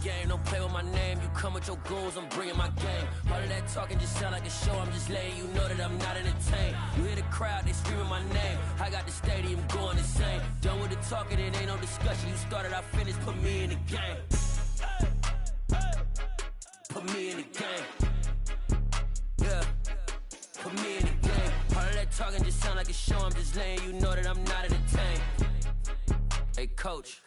game, don't play with my name. You come with your goons, I'm bringing my game. All of that talking just sound like a show, I'm just letting you know that I'm not entertained. You hear the crowd, they screaming my name. I got the stadium going insane. Done with the talking, it ain't no discussion. You started, I finished, put me in the game. Put me in the game. Yeah, put me in the game. All of that talking just sound like a show, I'm just letting you know that I'm not entertained. Hey coach,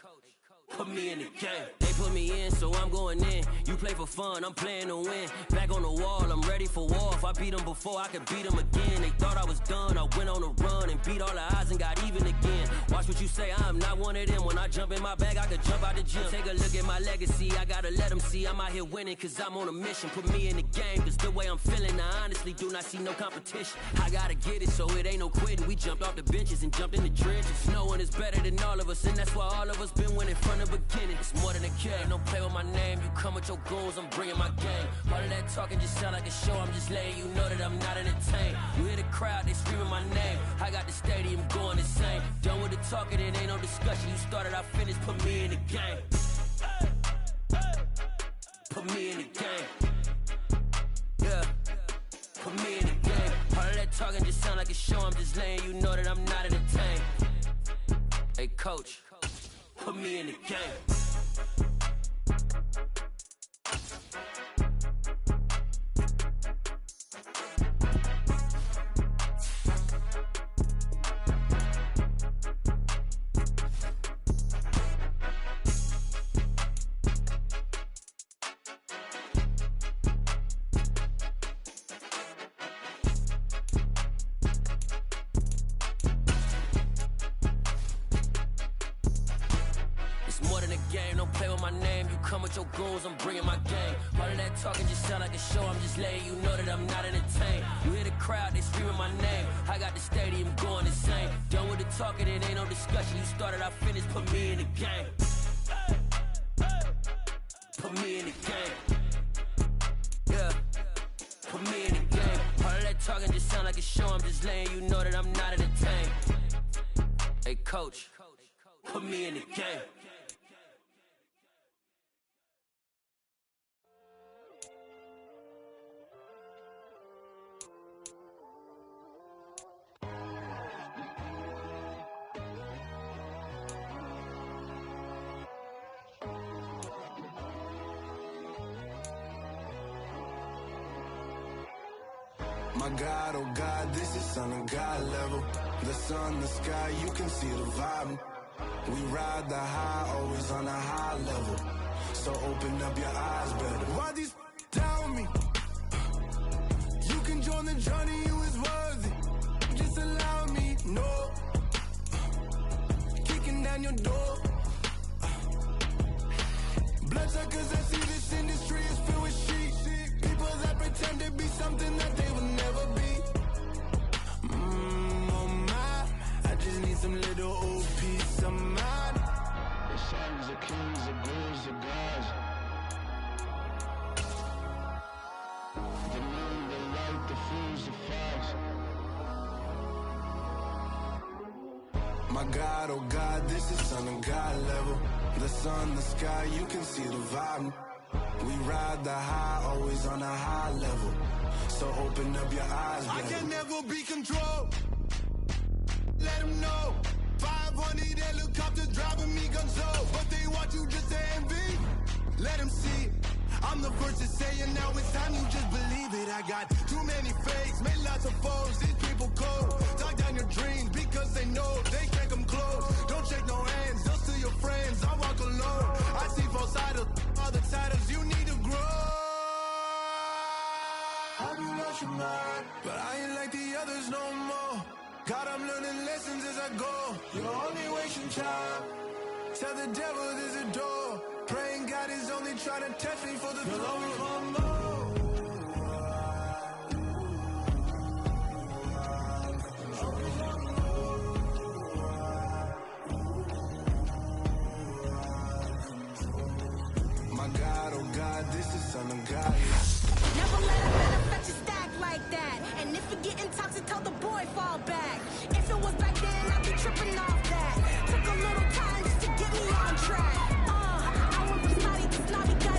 put me in the game. They put me in, so I'm going in. You play for fun, I'm playing to win. Back on the wall, I'm ready for war. If I beat them before, I could beat them again. They thought I was done, I went on a run and beat all the odds and got even again. Watch what you say, I'm not one of them. When I jump in my bag, I could jump out the gym. Take a look at my legacy, I gotta let them see I'm out here winning, cause I'm on a mission. Put me in the game, cause the way I'm feeling, I honestly do not see no competition. I gotta get it, so it ain't no quitting. We jumped off the benches and jumped in the trenches. No one is better than all of us, and that's why all of us been winning from the beginning. It's more than a game, don't play with my name. You come with your goons, I'm bringing my game. All of that talking just sound like a show, I'm just letting you know that I'm not entertained. You hear the crowd, they screaming my name. I got the stadium going insane. Done with the talking, it ain't no discussion. You started, I finished, put me in the game. Put me in the game. Yeah, put me in the game. All of that talking just sound like a show, I'm just letting you know that I'm not entertained. Hey coach, put me in the game. Your goons, I'm bringing my game. All of that talking just sound like a show, I'm just letting you know that I'm not entertained. You hear the crowd, they screaming my name. I got the stadium going insane. Done with the talking, it ain't no discussion. You started, I finished, put me in the game. Put me in the game. Yeah, put me in the game. All of that talking just sound like a show, I'm just letting you know that I'm not entertained. Hey coach, put me in the game. My God, oh God, this is son of God level. The sun, the sky, you can see the vibe. We ride the high, always on a high level. So open up your eyes better. Why these tell me? You can join the journey, you is worthy. Just allow me, no. Kicking down your door. Bloodsuckers, I see this industry is filled with sheep. People that pretend to be something that they will never be. Oh my, I just need some little old peace of mind. The sons of kings, the ghouls, the gods. The moon, the light, the fools, the fogs. My God, oh God, this is son of God level. The sun, the sky, you can see the vibe. We ride the high, always on a high level. So open up your eyes, baby. I can never be controlled. Let them know. 500 helicopters driving me gonzo. But they want you just to envy. Let them see it. I'm the first to say it, now it's time you just believe it. I got too many fakes, made lots of foes. These people cold. Talk down your dreams because they know they can't come close. Don't shake no hands, just to your friends. I walk alone. I see false idols, other titles. You need to grow. Have you lost your mind? But I ain't like the others no more. God, I'm learning lessons as I go. You're only wasting time. Tell the devil there's a door. Praying God is only trying to test me for the glory for more. My God, oh God, this is son of God. Never let a man affect your stack like that. And if you're getting toxic, tell the boy fall back. If it was back then, I'd be tripping off that. Took a little time just to get me on track. I went from snotty to snobby, got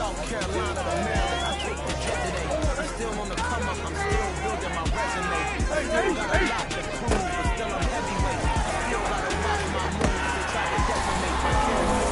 South Carolina to Maryland, I take the jet today. I'm still on the come up, I'm still building my resume. I still got a lot to prove, but still I'm heavyweight. Still gotta watch my moves to try to decimate. I can't move.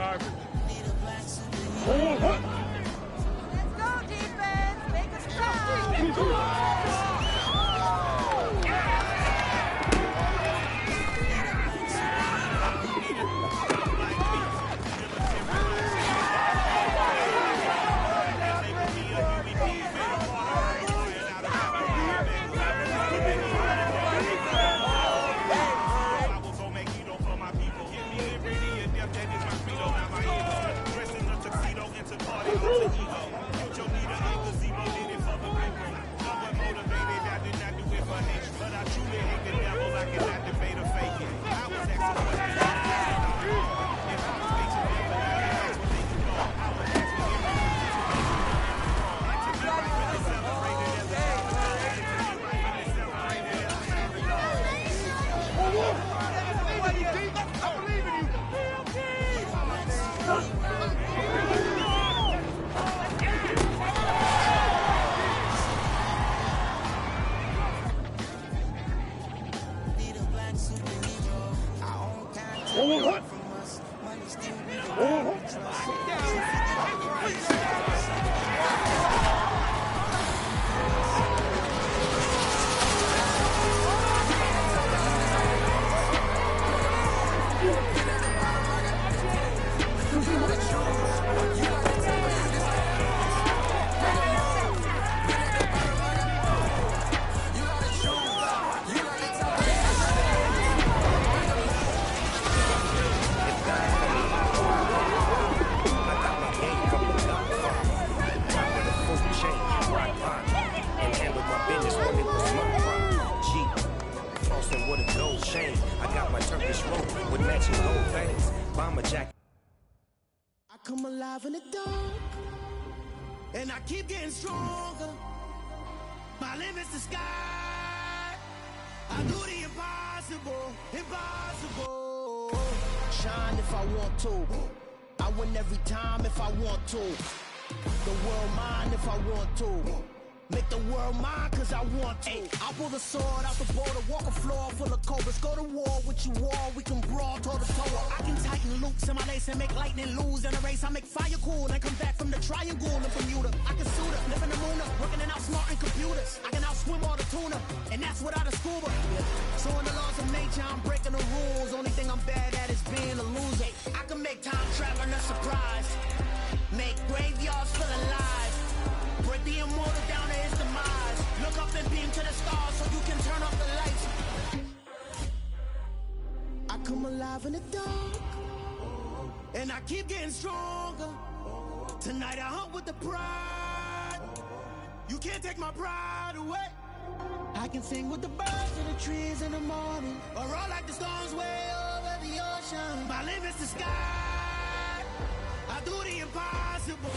garbage. Let's go, defense. Make us proud. Come alive in the dark, and I keep getting stronger. My limit's the sky. I do the impossible, impossible. Shine if I want to. I win every time if I want to. The world mine if I want to. Make the world mine cause I want to. I pull the sword out the border, walk a floor full of cobras. Go to war with you all, we can brawl toe to toe. I can tighten loops in my lace and make lightning lose in a race. I make fire cool and come back from the triangle in Bermuda. I can suit up, live in the moon up, working and outsmarting computers. I can outswim all the tuna, and that's without a scuba. So in the laws of nature, I'm breaking the rules. Only thing I'm bad at is being a loser. I can make time traveling a surprise. Make graveyards feel alive. Break the immortal down to his demise. Look up and beam to the stars so you can turn off the lights. I come alive in the dark, and I keep getting stronger. Tonight I hunt with the pride. You can't take my pride away. I can sing with the birds in the trees in the morning, or roll like the storms way over the ocean. My limit's the sky. I do the impossible.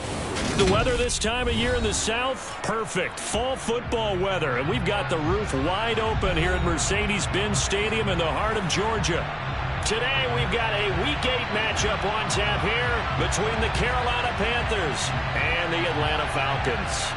The weather this time of year in the South, perfect. Fall football weather, and we've got the roof wide open here at Mercedes-Benz Stadium in the heart of Georgia. Today, we've got a Week 8 matchup on tap here between the Carolina Panthers and the Atlanta Falcons.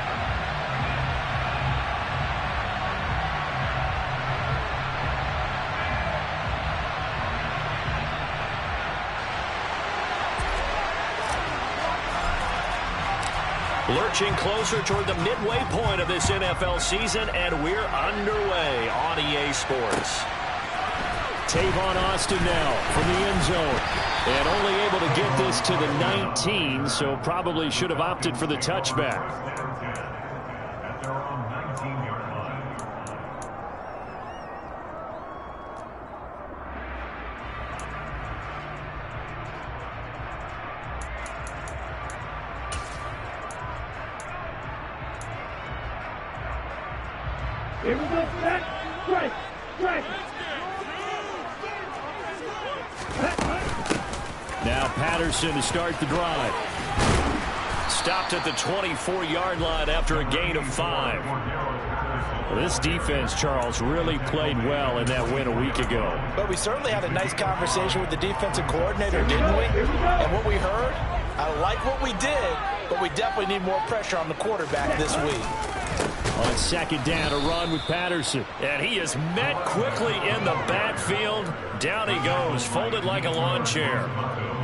Lurching closer toward the midway point of this NFL season, and we're underway on EA Sports. Tavon Austin now from the end zone, and only able to get this to the 19, so probably should have opted for the touchback. Here we go, set, strike, strike. Now Patterson to start the drive. Stopped at the 24-yard line after a gain of 5. Well, this defense, Charles, really played well in that win a week ago. But we certainly had a nice conversation with the defensive coordinator, didn't we? And what we heard, I like what we did, but we definitely need more pressure on the quarterback this week. On second down, a run with Patterson. And he is met quickly in the backfield. Down he goes, folded like a lawn chair.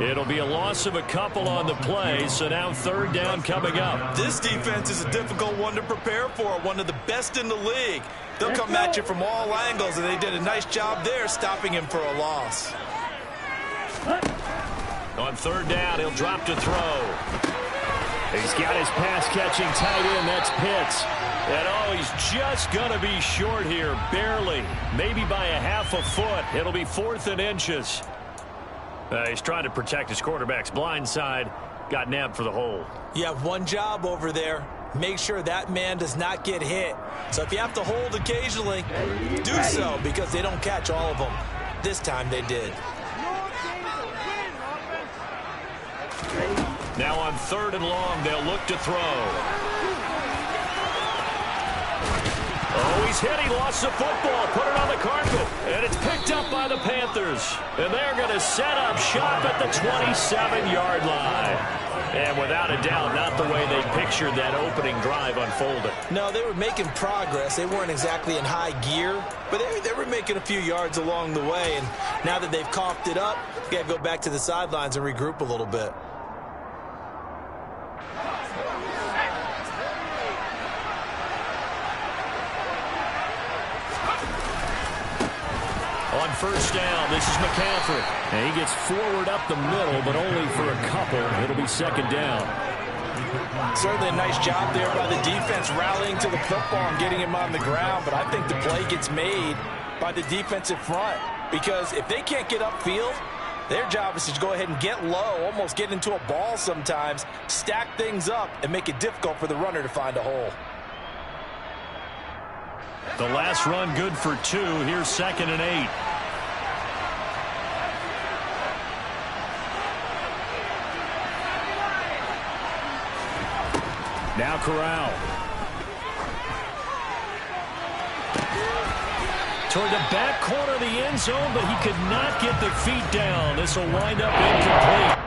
It'll be a loss of a couple on the play, so now third down coming up. This defense is a difficult one to prepare for, one of the best in the league. They'll come at you from all angles, and they did a nice job there stopping him for a loss. On third down, he'll drop to throw. He's got his pass-catching tight end. That's Pitts. And, oh, he's just going to be short here, barely. Maybe by a half a foot. It'll be 4th and inches. He's trying to protect his quarterback's blind side. Got nabbed for the hole. You have one job over there. Make sure that man does not get hit. So if you have to hold occasionally, do so, because they don't catch all of them. This time they did. Now on 3rd and long, they'll look to throw. Oh, he's hit. He lost the football. Put it on the carpet. And it's picked up by the Panthers. And they're going to set up shop at the 27-yard line. And without a doubt, not the way they pictured that opening drive unfolded. No, they were making progress. They weren't exactly in high gear, but they were making a few yards along the way. And now that they've coughed it up, you got to go back to the sidelines and regroup a little bit. On first down, this is McCaffrey. And he gets forward up the middle, but only for a couple. It'll be 2nd down. Certainly a nice job there by the defense rallying to the football and getting him on the ground. But I think the play gets made by the defensive front, because if they can't get upfield, their job is to go ahead and get low, almost get into a ball sometimes, stack things up, and make it difficult for the runner to find a hole. The last run good for 2. Here's 2nd and 8. Now Corral. Toward the back corner of the end zone, but he could not get the feet down. This will wind up incomplete.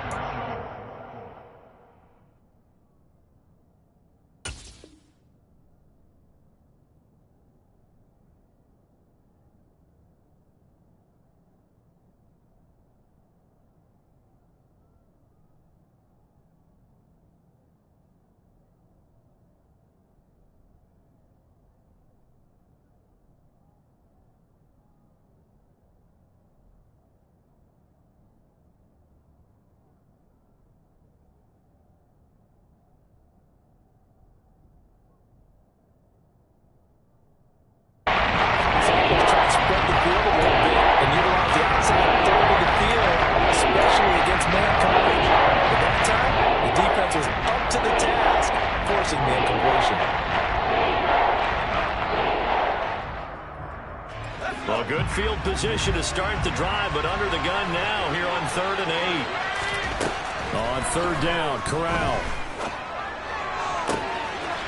Well, good field position to start the drive, but under the gun now here on 3rd and 8. On 3rd down, Corral.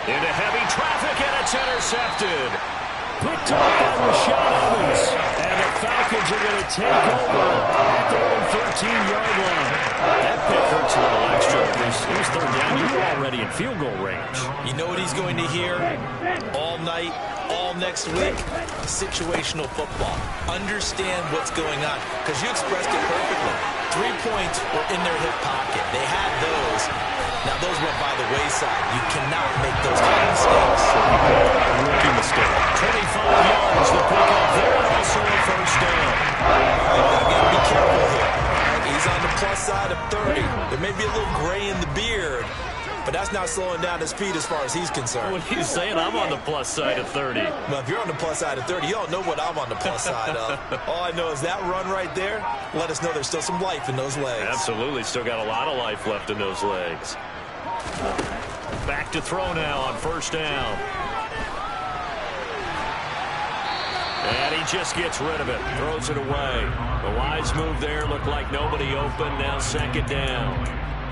Into heavy traffic, and it's intercepted. Picked up by Rashaan Evans. And the Falcons are going to take over at their own 13-yard line. That pick hurts a little extra. Here's 3rd down. You were already in field goal range. You know what he's going to hear all night, all next week? Situational football. Understand what's going on, because you expressed it perfectly. 3 points were in their hip pocket. They had those. Now, those went by the wayside. You cannot make those kind of mistakes. Rookie mistake. 25 yards to pick up there. Also a first down. Again, be careful here. He's on the plus side of 30. There may be a little gray in the beard, but that's not slowing down his speed as far as he's concerned. What he's saying, I'm on the plus side of 30. Well, if you're on the plus side of 30, you don't know what I'm on the plus side of. All I know is that run right there let us know there's still some life in those legs. Absolutely. Still got a lot of life left in those legs. Back to throw now on first down. And he just gets rid of it. Throws it away. The wise move there. Looked like nobody open. Now 2nd down.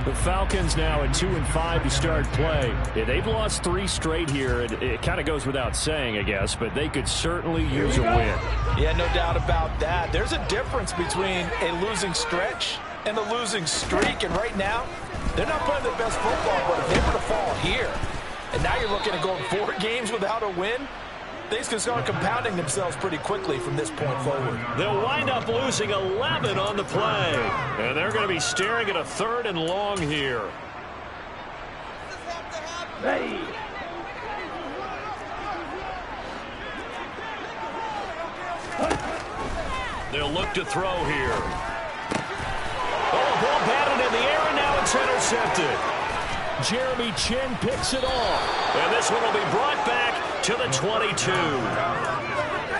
The Falcons now at 2-5 to start play. Yeah, they've lost 3 straight here. It kind of goes without saying, I guess, but they could certainly use a win. Yeah, no doubt about that. There's a difference between a losing stretch and a losing streak, and right now, they're not playing their best football, but if they were to fall here, and now you're looking at going 4 games without a win, things can start compounding themselves pretty quickly from this point forward. They'll wind up losing 11 on the play. And they're going to be staring at a 3rd and long here. Ready. They'll look to throw here. Oh, ball batted in the air, and now it's intercepted. Jeremy Chin picks it off. And this one will be brought back to the 22.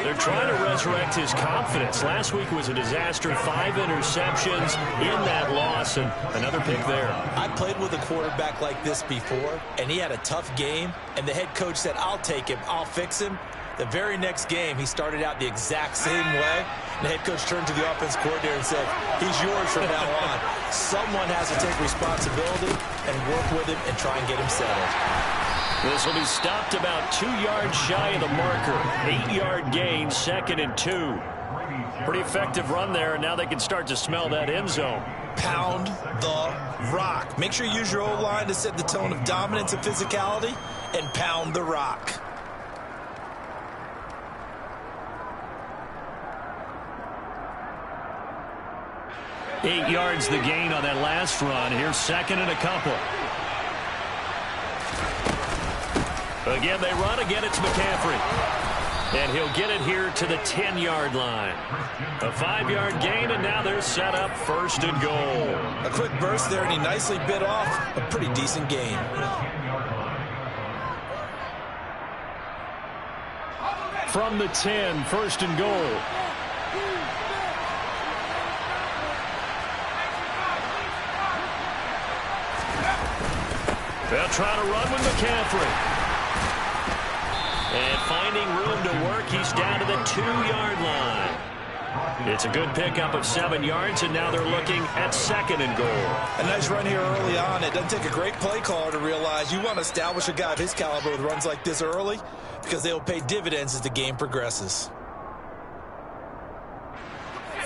They're trying to resurrect his confidence. Last week was a disaster. 5 interceptions in that loss, and another pick there. I played with a quarterback like this before, and he had a tough game, and the head coach said, I'll take him, I'll fix him. The very next game, he started out the exact same way. The head coach turned to the offense coordinator and said, he's yours from now on. Someone has to take responsibility and work with him and try and get him settled. This will be stopped about 2 yards shy of the marker. 8-yard gain, 2nd and 2. Pretty effective run there, and now they can start to smell that end zone. Pound the rock. Make sure you use your O-line to set the tone of dominance and physicality, and pound the rock. Eight yards the gain on that last run. Here's 2nd and a couple. Again, they run. Again, it's McCaffrey. And he'll get it here to the 10-yard line. A 5-yard gain, and now they're set up 1st and goal. A quick burst there, and he nicely bit off a pretty decent gain. From the 10, 1st and goal. They'll try to run with McCaffrey. And finding room to work, he's down to the 2-yard line. It's a good pickup of 7 yards, and now they're looking at 2nd and goal. A nice run here early on. It doesn't take a great play caller to realize you want to establish a guy of his caliber with runs like this early because they will pay dividends as the game progresses.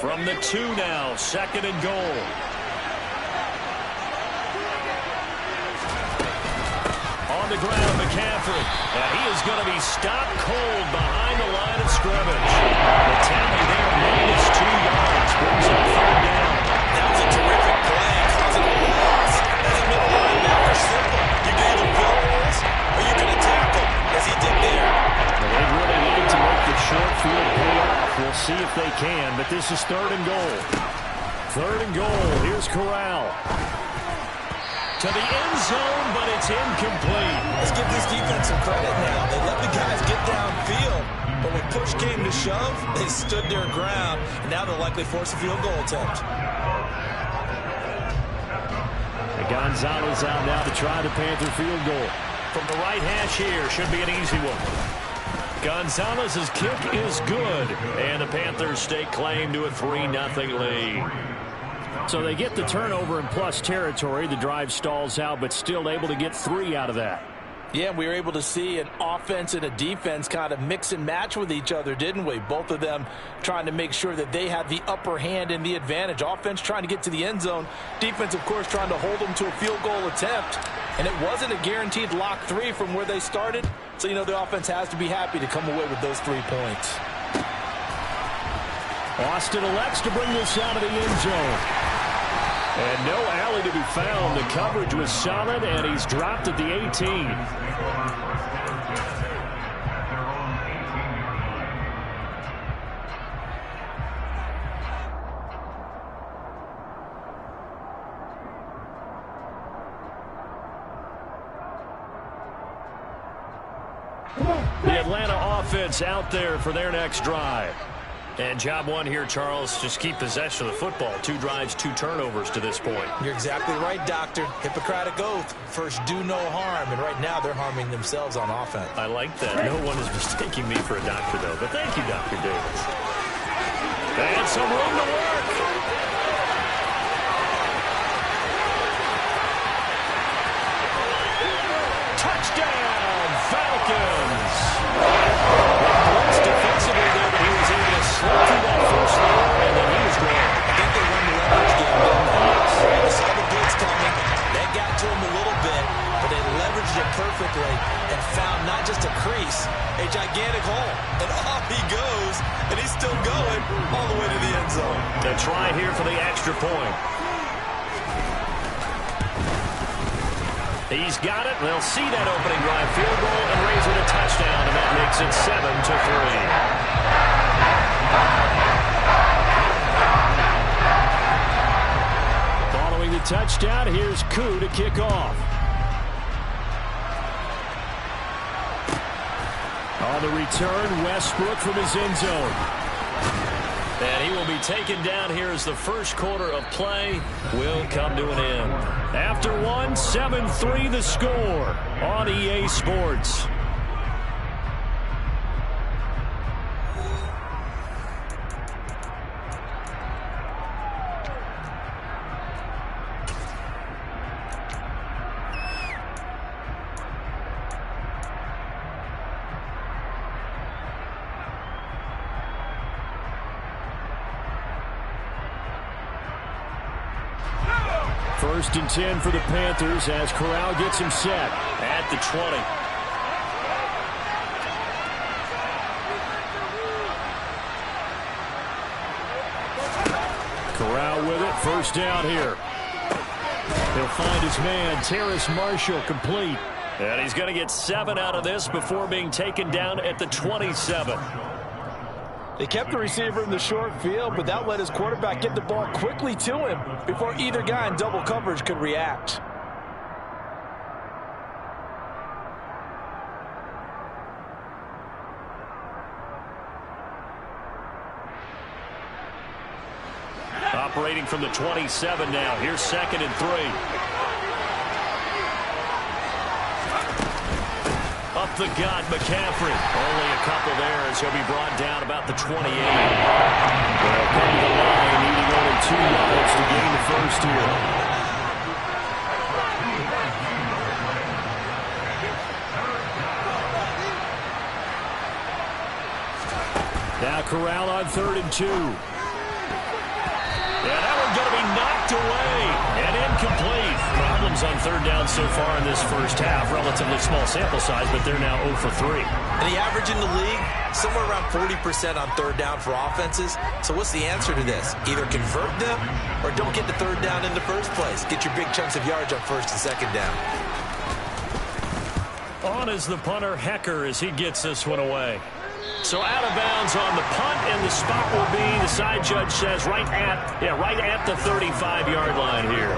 From the 2 now, 2nd and goal. On the ground, McCaffrey. And he is going to be stopped cold behind the line of scrimmage. The tally there, -2 yards. Brings up 3rd down. That was a terrific play, causing a loss. As a middle linebacker, simple. You can either fill holes or you can attack them, as he did there. Well, they really need to make the short field pay off. We'll see if they can, but this is 3rd and goal. 3rd and goal. Here's Corral. To the end zone, but it's incomplete. Let's give this defense some credit now. They let the guys get downfield, but when push came to shove, they stood their ground, and now they'll likely force a field goal attempt. And Gonzalez out now to try the Panther field goal. From the right hash here, should be an easy one. Gonzalez's kick is good, and the Panthers stake claim to a 3-0 lead. So they get the turnover in plus territory. The drive stalls out, but still able to get 3 out of that. Yeah, we were able to see an offense and a defense kind of mix and match with each other, didn't we? Both of them trying to make sure that they had the upper hand and the advantage. Offense trying to get to the end zone. Defense, of course, trying to hold them to a field goal attempt. And it wasn't a guaranteed lock 3 from where they started. So, you know, the offense has to be happy to come away with those 3 points. Austin elects to bring this out of the end zone. And no alley to be found. The coverage was solid, and he's dropped at the 18. The Atlanta offense out there for their next drive. And job one here, Charles, just keep possession of the football. 2 drives, 2 turnovers to this point. You're exactly right, Doctor. Hippocratic oath. First, do no harm. And right now, they're harming themselves on offense. I like that. No one is mistaking me for a doctor, though. But thank you, Dr. Davis. And some room to work. Touchdown, Falcons. Defensively there, but he was able to slip through that first line, and then he was gone. I think they run the leverage game, didn't they? They saw the blitz coming. That got to him a little bit, but they leveraged it perfectly and found not just a crease. A gigantic hole. And off he goes, and he's still going all the way to the end zone. A try here for the extra point. He's got it. They'll see that opening drive field goal and raise it a touchdown, and that makes it 7-3. Following the touchdown, here's Koo to kick off. On the return, Westbrook from his end zone. And he will be taken down here as the first quarter of play will come to an end. After one, 7-3 the score on EA Sports. First and 10 for the Panthers as Corral gets him set at the 20. Corral with it. First down here. He'll find his man, Terrace Marshall, complete. And he's going to get 7 out of this before being taken down at the 27. They kept the receiver in the short field, but that let his quarterback get the ball quickly to him before either guy in double coverage could react. Operating from the 27 now. Here's 2nd and 3. Up the gut, McCaffrey. Only a couple there as he'll be brought down about the 28. They'll come to the line, needing only 2 yards to gain the first here. Now Corral on 3rd and 2. Yeah, that one's going to be knocked away and incomplete. Problems on 3rd down so far in this first half. Relatively small sample size, but they're now 0 for 3. And the average in the league, somewhere around 40% on 3rd down for offenses. So what's the answer to this? Either convert them or don't get the 3rd down in the first place. Get your big chunks of yards on 1st and 2nd down. On is the punter, Hecker, as he gets this one away. So out of bounds on the punt, and the spot will be, the side judge says, right at the 35-yard line here.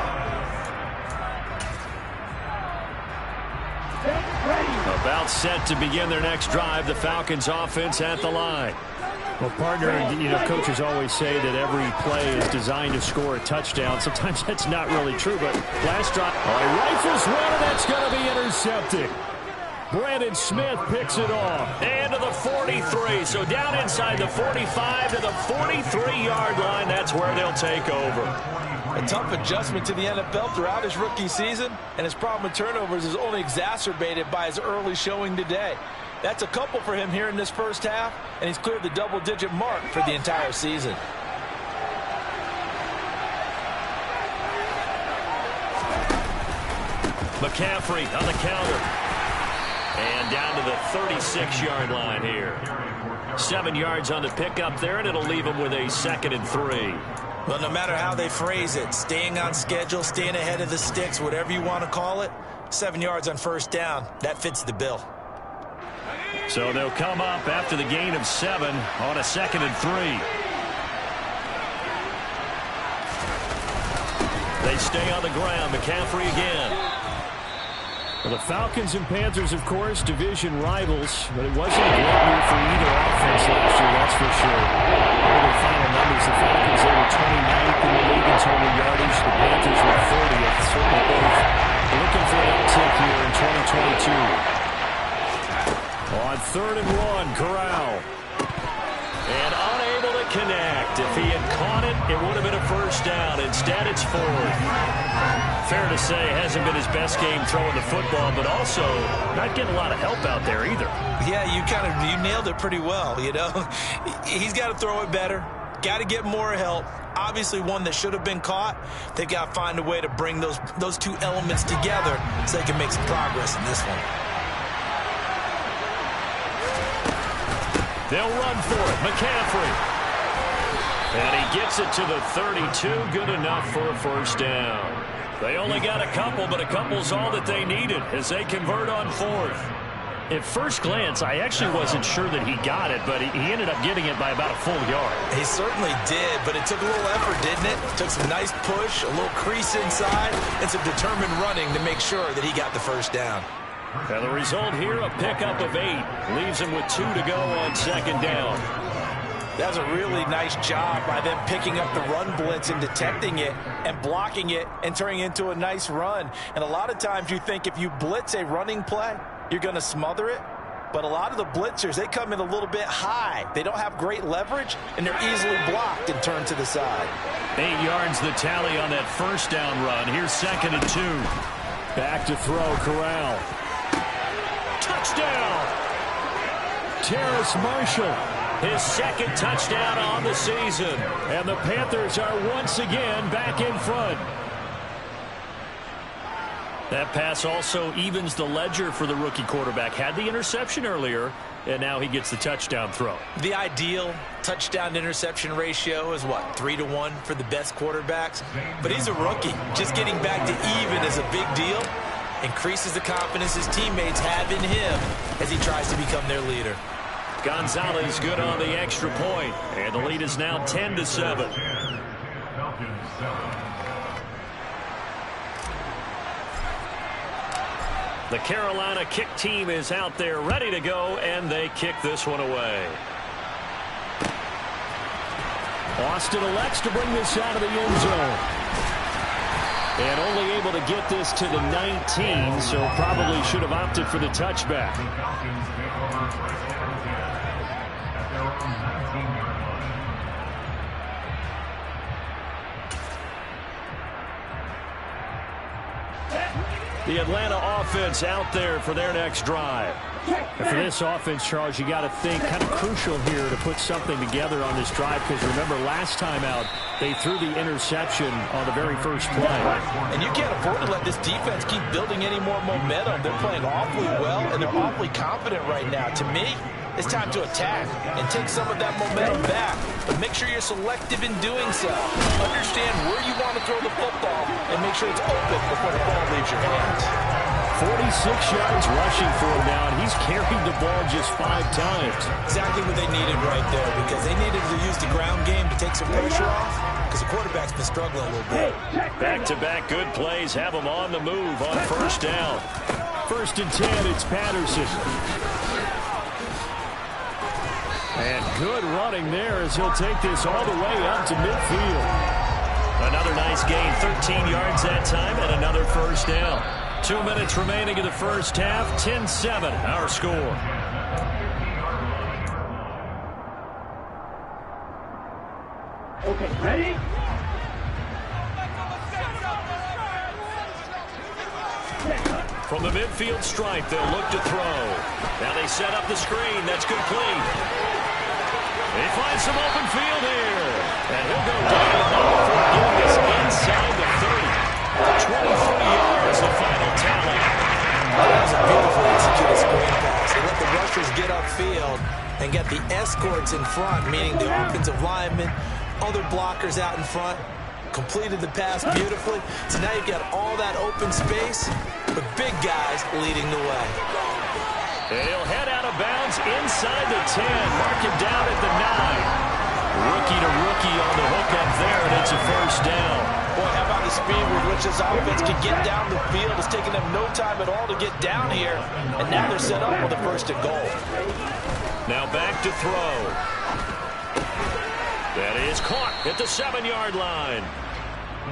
About set to begin their next drive, the Falcons offense at the line. Well, partner, coaches always say that every play is designed to score a touchdown. Sometimes that's not really true, but last drive, rifles one, and that's going to be intercepted. Brandon Smith picks it off. And to the 43. So down inside the 45 to the 43-yard line. That's where they'll take over. A tough adjustment to the NFL throughout his rookie season, and his problem with turnovers is only exacerbated by his early showing today. That's a couple for him here in this first half, and he's cleared the double-digit mark for the entire season. McCaffrey on the counter. And down to the 36-yard line here. 7 yards on the pickup there, and it'll leave him with a 2nd and 3. Well, no matter how they phrase it, staying on schedule, staying ahead of the sticks, whatever you want to call it, 7 yards on 1st down, that fits the bill. So they'll come up after the gain of 7 on a 2nd and 3. They stay on the ground. McCaffrey again. Well, the Falcons and Panthers, of course, division rivals, but it wasn't a great year for either offense last year, that's for sure. All their final numbers, the Falcons, they were 29th in the league in total yardage. The Panthers were 30th. Certainly both looking for an uptick here in 2022. On 3rd and 1, Corral. And unable to connect. If he had caught it, it would have been a first down. Instead, it's 4th. Fair to say, hasn't been his best game throwing the football, but also not getting a lot of help out there either. Yeah, you nailed it pretty well, He's got to throw it better, got to get more help. Obviously one that should have been caught. They've got to find a way to bring those two elements together so they can make some progress in this one. They'll run for it. McCaffrey. And he gets it to the 32. Good enough for a first down. They only got a couple, but a couple's all that they needed as they convert on fourth. At first glance, I actually wasn't sure that he got it, but he ended up getting it by about a full yard. He certainly did, but it took a little effort, didn't it? Took some nice push, a little crease inside, and some determined running to make sure that he got the first down. And the result here, a pickup of 8. Leaves him with 2 to go on second down. That was a really nice job by them picking up the run blitz and detecting it and blocking it and turning it into a nice run. And a lot of times you think if you blitz a running play, you're going to smother it. But a lot of the blitzers, they come in a little bit high. They don't have great leverage, and they're easily blocked and turned to the side. 8 yards the tally on that first down run. Here's 2nd and 2. Back to throw, Corral. Touchdown! Terrace Marshall. His 2nd touchdown on the season. And the Panthers are once again back in front. That pass also evens the ledger for the rookie quarterback. Had the interception earlier, and now he gets the touchdown throw. The ideal touchdown-interception ratio is, what, 3-to-1 for the best quarterbacks? But he's a rookie. Just getting back to even is a big deal. Increases the confidence his teammates have in him as he tries to become their leader. Gonzalez good on the extra point, and the lead is now 10-7. The Carolina kick team is out there ready to go, and they kick this one away. Austin elects to bring this out of the end zone. And only able to get this to the 19, so probably should have opted for the touchback. The Atlanta offense out there for their next drive. And for this offense, Charles, you got to think kind of crucial here to put something together on this drive, because remember last time out they threw the interception on the very first play. And you can't afford to let this defense keep building any more momentum. They're playing awfully well, and they're awfully confident right now. To me, it's time to attack and take some of that momentum back. But make sure you're selective in doing so. Understand where you want to throw the football and make sure it's open before the ball leaves your hands. 46 yards rushing for him now, and he's carried the ball just 5 times. Exactly what they needed right there, because they needed to use the ground game to take some pressure off, because the quarterback's been struggling a little bit. Back-to-back good plays have him on the move on first down. 1st and 10, it's Patterson. And good running there as he'll take this all the way up to midfield. Another nice gain, 13 yards that time, and another first down. 2 minutes remaining in the first half, 10-7, our score. Okay, ready? From the midfield stripe, they'll look to throw. Now they set up the screen. That's complete. He finds some open field here. And he'll go down before getting us inside the 30. 23 yards, the final tally. That was a beautiful executed screen pass. They let the rushers get upfield and get the escorts in front, meaning the offensive linemen, other blockers out in front, completed the pass beautifully. So now you've got all that open space with big guys leading the way. And he'll head out of bounds inside the 10. Mark him down at the 9. Rookie to rookie on the hook up there, and it's a first down. Boy, how about the speed with which this offense can get down the field? It's taken them no time at all to get down here. And now they're set up with a 1st and goal. Now back to throw. That is caught at the 7-yard line.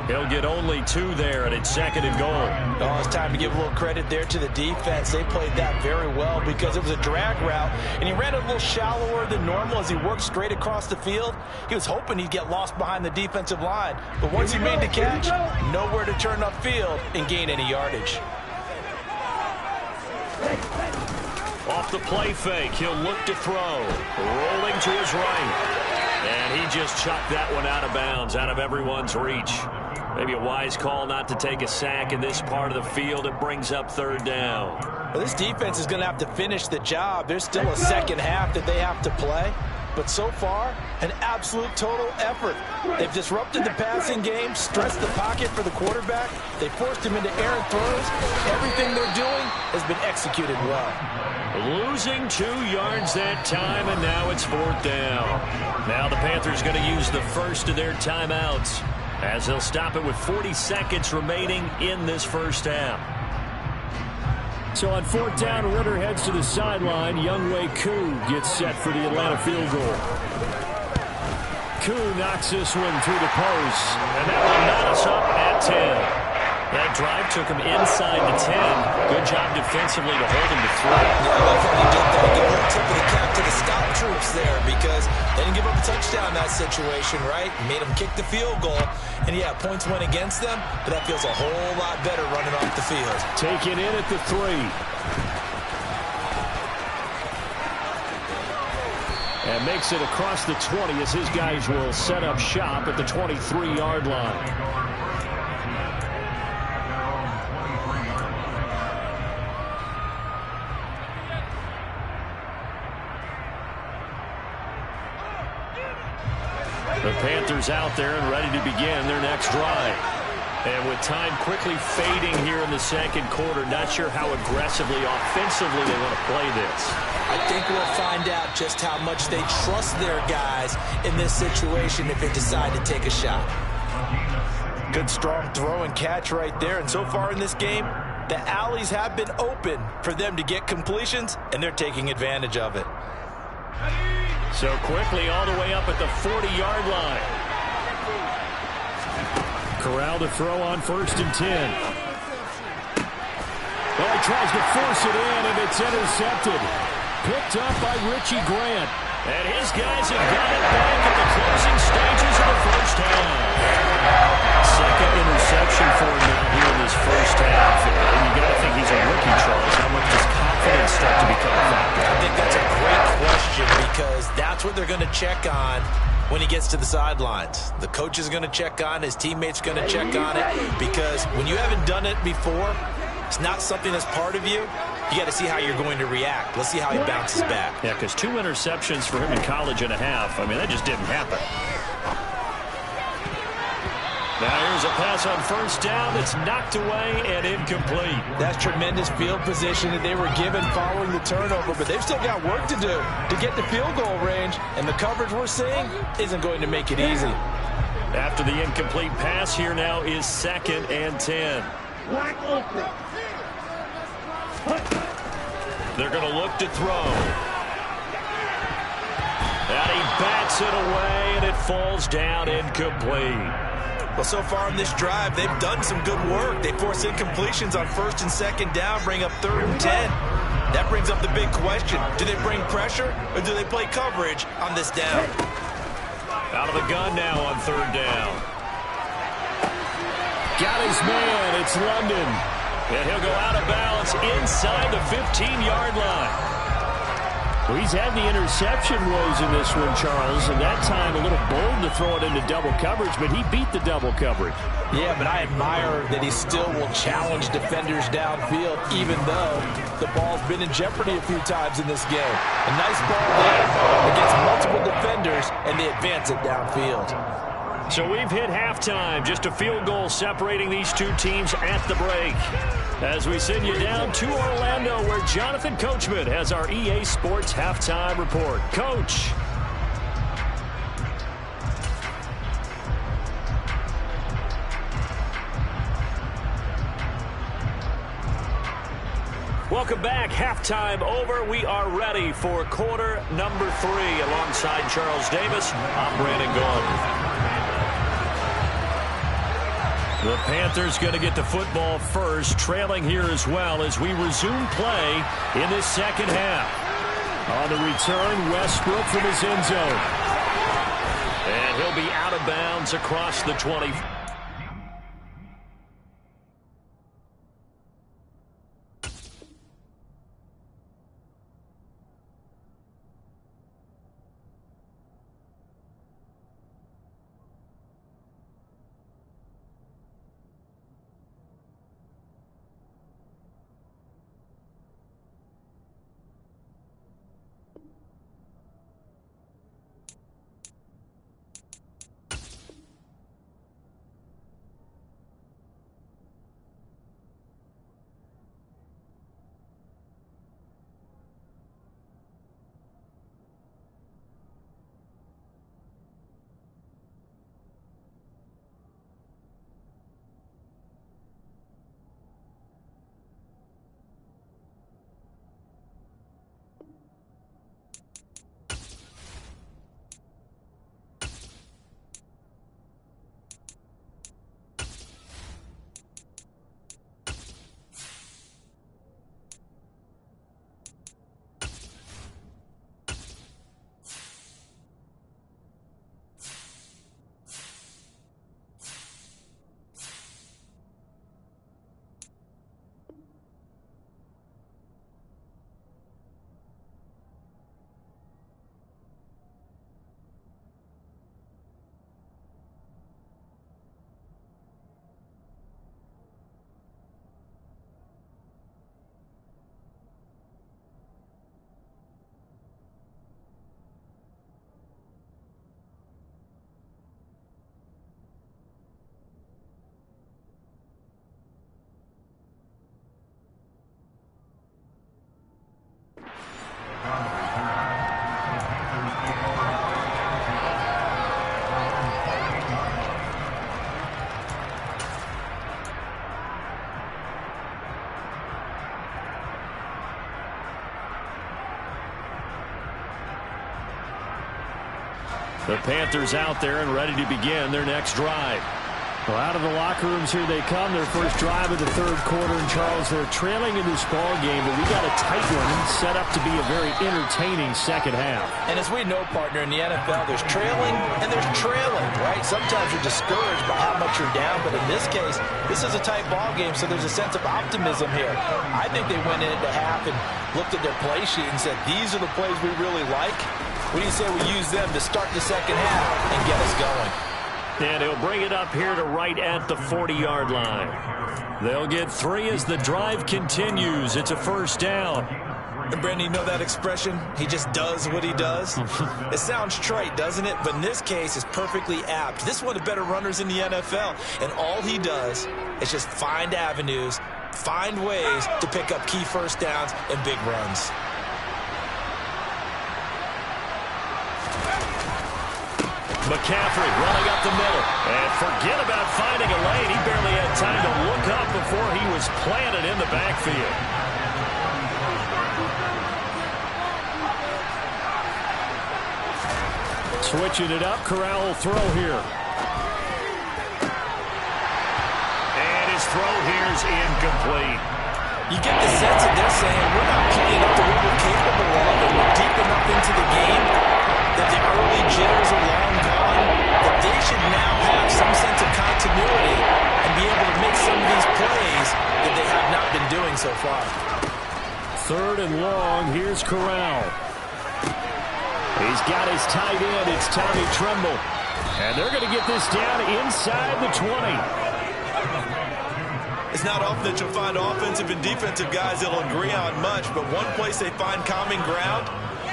He'll get only 2 there, and it's 2nd and goal. Oh, it's time to give a little credit there to the defense. They played that very well because it was a drag route, and he ran a little shallower than normal as he worked straight across the field. He was hoping he'd get lost behind the defensive line, but once he made the catch, nowhere to turn upfield and gain any yardage. Off the play fake, he'll look to throw. Rolling to his right. And he just chucked that one out of bounds, out of everyone's reach. Maybe a wise call not to take a sack in this part of the field. It brings up third down. Well, this defense is going to have to finish the job. There's still a second half that they have to play. But so far, an absolute total effort. They've disrupted the passing game, stressed the pocket for the quarterback. They forced him into errant throws. Everything they're doing has been executed well. Losing 2 yards that time, and now it's fourth down. Now the Panthers going to use the first of their timeouts, as they'll stop it with 40 seconds remaining in this first half. So on fourth down, Ritter heads to the sideline. Younghoe Koo gets set for the Atlanta field goal. Koo knocks this one through the post, and that will knot us up at 10. That drive took him inside the 10. Good job defensively to hold him to 3. Yeah, I love how they did that. Give a little tip of the cap to the scout troops there, because they didn't give up a touchdown in that situation, right? Made them kick the field goal. And, yeah, points went against them, but that feels a whole lot better running off the field. Taken in at the 3. And makes it across the 20 as his guys will set up shop at the 23-yard line. The Panthers out there and ready to begin their next drive. And with time quickly fading here in the second quarter, not sure how aggressively, offensively they want to play this. I think we'll find out just how much they trust their guys in this situation if they decide to take a shot. Good strong throw and catch right there. And so far in this game, the alleys have been open for them to get completions, and they're taking advantage of it. So quickly all the way up at the 40-yard line. Corral to throw on first and 10. Well, he tries to force it in, and it's intercepted. Picked up by Richie Grant. And his guys have got it back at the closing stages of the first half. Second interception for him now here in this first half. And you got to think he's a rookie, Charles. How much does confidence start to become a factor? I think that's a great question, because that's what they're going to check on when he gets to the sidelines. The coach is going to check on, his teammates going to check on it, because when you haven't done it before, it's not something that's part of you. You got to see how you're going to react. Let's see how he bounces back. Yeah, because 2 interceptions for him in college and a half. I mean, that just didn't happen. Now here's a pass on first down that's knocked away and incomplete. That's tremendous field position that they were given following the turnover, but they've still got work to do to get to field goal range, and the coverage we're seeing isn't going to make it easy. After the incomplete pass, here now is second and 10. Black open. They're going to look to throw. And he bats it away, and it falls down incomplete. Well, so far in this drive, they've done some good work. They force incompletions on first and second down, bring up third and 10. That brings up the big question. Do they bring pressure, or do they play coverage on this down? Out of the gun now on third down. Got his man. It's London. And he'll go out of bounds inside the 15-yard line. Well, he's had the interception woes in this one, Charles, and that time a little bold to throw it into double coverage, but he beat the double coverage. Yeah, but I admire that he still will challenge defenders downfield, even though the ball's been in jeopardy a few times in this game. A nice ball there against multiple defenders, and they advance it downfield. So we've hit halftime, just a field goal separating these two teams at the break. As we send you down to Orlando, where Jonathan Coachman has our EA Sports halftime report. Coach. Welcome back. Halftime over. We are ready for quarter number 3. Alongside Charles Davis, I'm Brandon Gaudin. The Panthers going to get the football first, trailing here as well as we resume play in this second half. On the return, Westbrook from his end zone. And he'll be out of bounds across the 20. The Panthers out there and ready to begin their next drive. Well, out of the locker rooms here they come. Their first drive of the third quarter. And, Charles, they're trailing in this ball game, but we got a tight one set up to be a very entertaining second half. And as we know, partner, in the NFL, there's trailing and there's trailing, right? Sometimes you're discouraged by how much you're down, but in this case, this is a tight ball game, so there's a sense of optimism here. I think they went into half and looked at their play sheet and said, these are the plays we really like. What do you say we use them to start the second half and get us going? And he'll bring it up here to right at the 40-yard line. They'll get 3 as the drive continues. It's a first down. And, Brandon, you know that expression? He just does what he does? It sounds trite, doesn't it? But in this case, it's perfectly apt. This is one of the better runners in the NFL. And all he does is just find avenues, find ways to pick up key first downs and big runs. McCaffrey running up the middle. And forget about finding a lane. He barely had time to look up before he was planted in the backfield. Switching it up. Corral will throw here. And his throw here is incomplete. You get the sense that they're saying we're not playing up to what we're capable of, and we're deep enough into the game that the early jitters are long gone, that they should now have some sense of continuity and be able to make some of these plays that they have not been doing so far. 3rd and long. Here's Corral. He's got his tight end. It's Tommy Tremble. And they're going to get this down inside the 20. It's not often that you'll find offensive and defensive guys that'll agree on much, but one place they find common ground,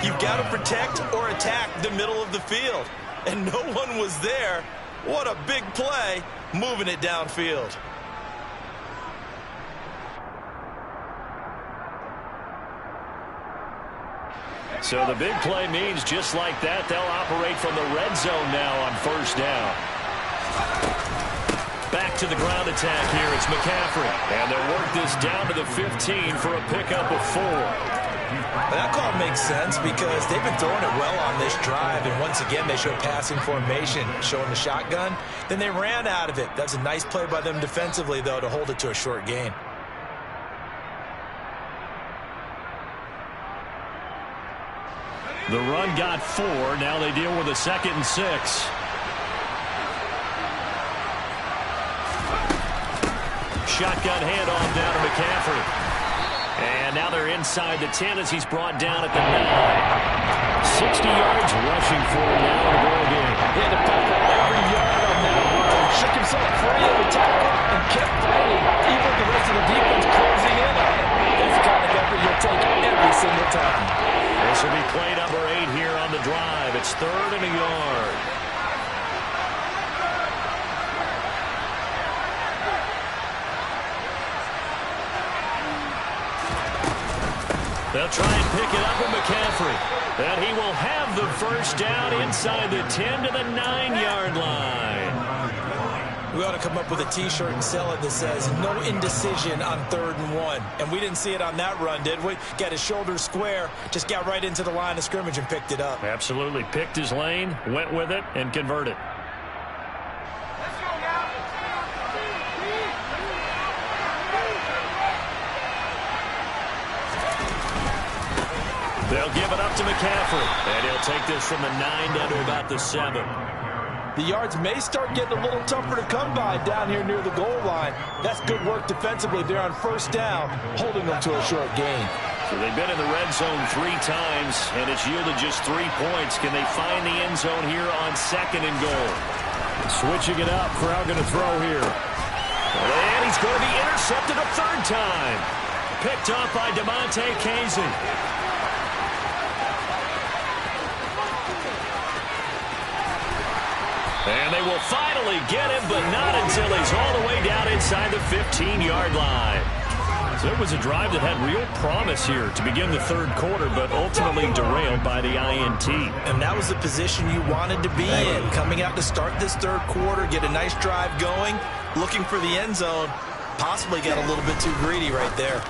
you've got to protect or attack the middle of the field. And no one was there. What a big play, moving it downfield. So the big play means just like that, they'll operate from the red zone now on first down. Back to the ground attack here. It's McCaffrey. And they'll work this down to the 15 for a pickup of 4. That call makes sense because they've been throwing it well on this drive, and once again they showed passing formation, showing the shotgun. Then they ran out of it. That's a nice play by them defensively, though, to hold it to a short gain. The run got 4. Now they deal with a 2nd and 6. Shotgun handoff down to McCaffrey. And now they're inside the 10 as he's brought down at the 9. 60 yards rushing for him now in the ball game. He had to fight for every yard on that run. Shook himself free of the tackle and kept fighting. Even the rest of the defense closing in on it. That's the kind of effort you'll take every single time. This will be play number 8 here on the drive. It's 3rd and a yard. They'll try and pick it up with McCaffrey. And he will have the first down inside the 10 to the 9-yard line. We ought to come up with a T-shirt and sell it that says, no indecision on 3rd and 1. And we didn't see it on that run, did we? Got his shoulders square, just got right into the line of scrimmage and picked it up. Absolutely. Picked his lane, went with it, and converted. They'll give it up to McCaffrey. And he'll take this from the 9 down to about the 7. The yards may start getting a little tougher to come by down here near the goal line. That's good work defensively there on first down, holding them to a short gain. So they've been in the red zone 3 times, and it's yielded just 3 points. Can they find the end zone here on 2nd and goal? Switching it up. Corral going to throw here. And he's going to be intercepted a 3rd time. Picked up by DeMonte Casey. And they will finally get him, but not until he's all the way down inside the 15-yard line. So it was a drive that had real promise here to begin the 3rd quarter, but ultimately derailed by the INT. And that was the position you wanted to be in. Coming out to start this 3rd quarter, get a nice drive going, looking for the end zone, possibly got a little bit too greedy right there.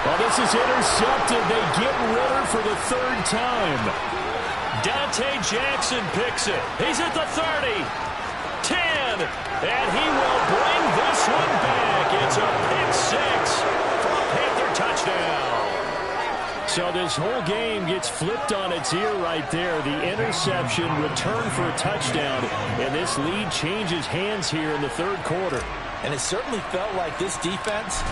Well, this is intercepted. They get Ritter for the 3rd time. Dante Jackson picks it. He's at the 30, 10, and he will bring this one back. It's a pick six for a Panther touchdown. So this whole game gets flipped on its ear right there. The interception, return for a touchdown, and this lead changes hands here in the third quarter. And it certainly felt like this defense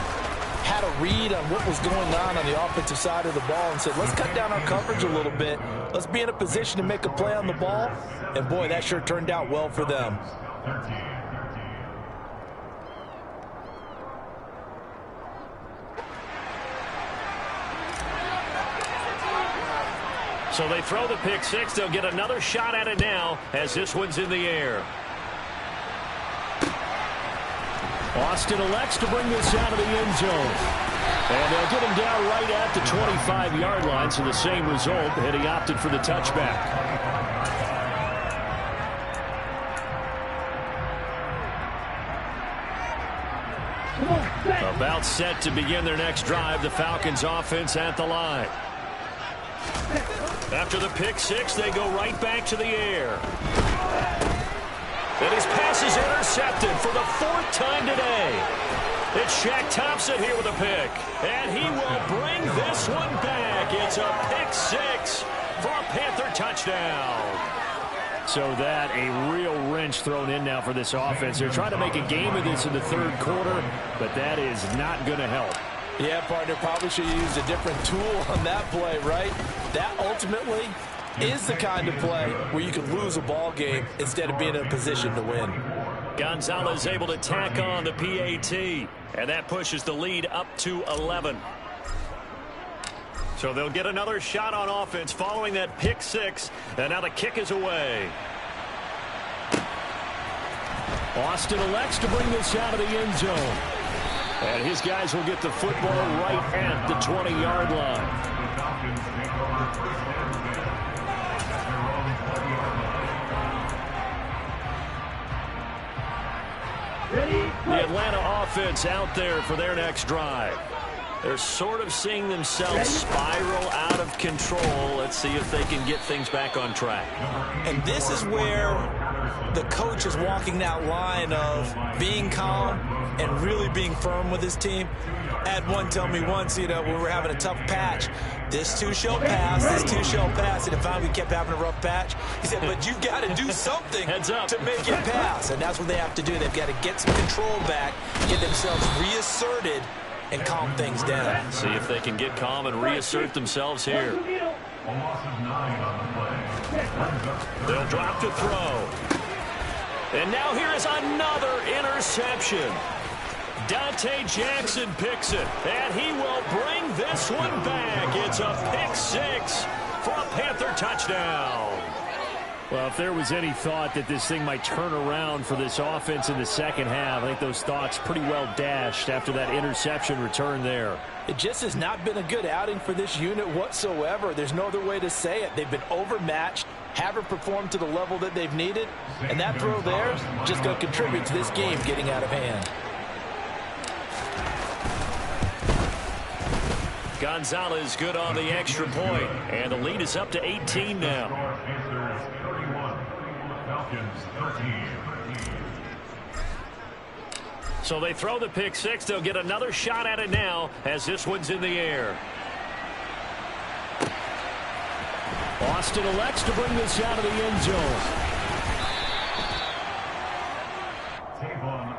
had a read on what was going on the offensive side of the ball and said, let's cut down our coverage a little bit. Let's be in a position to make a play on the ball. And, boy, that sure turned out well for them. So they throw the pick six. They'll get another shot at it now as this one's in the air. Austin elects to bring this out of the end zone. And they'll get him down right at the 25-yard line, so the same result, and he opted for the touchback. About set to begin their next drive, the Falcons offense at the line. After the pick six, they go right back to the air. And his pass is intercepted for the fourth time today. It's Shaq Thompson here with a pick. And he will bring this one back. It's a pick six for a Panther touchdown. So that, a real wrench thrown in now for this offense. They're trying to make a game of this in the third quarter, but that is not going to help. Yeah, partner, probably should have used a different tool on that play, right? That ultimately is the kind of play where you can lose a ball game instead of being in a position to win. Gonzalez able to tack on the PAT, and that pushes the lead up to 11. So they'll get another shot on offense following that pick six, and now the kick is away. Austin elects to bring this out of the end zone. And his guys will get the football right at the 20-yard line. The Atlanta offense out there for their next drive. They're sort of seeing themselves spiral out of control. Let's see if they can get things back on track. And this is where the coach is walking that line of being calm and really being firm with his team. I had one tell me once, when we're having a tough patch, this too shall pass, this too shall pass. And if we kept having a rough patch, he said, but you've got to do something to make it pass. And that's what they have to do. They've got to get some control back, get themselves reasserted, and calm things down. See if they can get calm and reassert themselves here. They'll drop to throw. And now here is another interception. Dante Jackson picks it, and he will bring this one back. It's a pick six for a Panther touchdown. Well, if there was any thought that this thing might turn around for this offense in the second half, I think those thoughts pretty well dashed after that interception return there. It just has not been a good outing for this unit whatsoever. There's no other way to say it. They've been overmatched, haven't performed to the level that they've needed, and that throw there is just going to contribute to this game getting out of hand. Gonzalez good on the extra point, and the lead is up to 18 now. So they throw the pick six. They'll get another shot at it now as this one's in the air. Austin elects to bring this out of the end zone.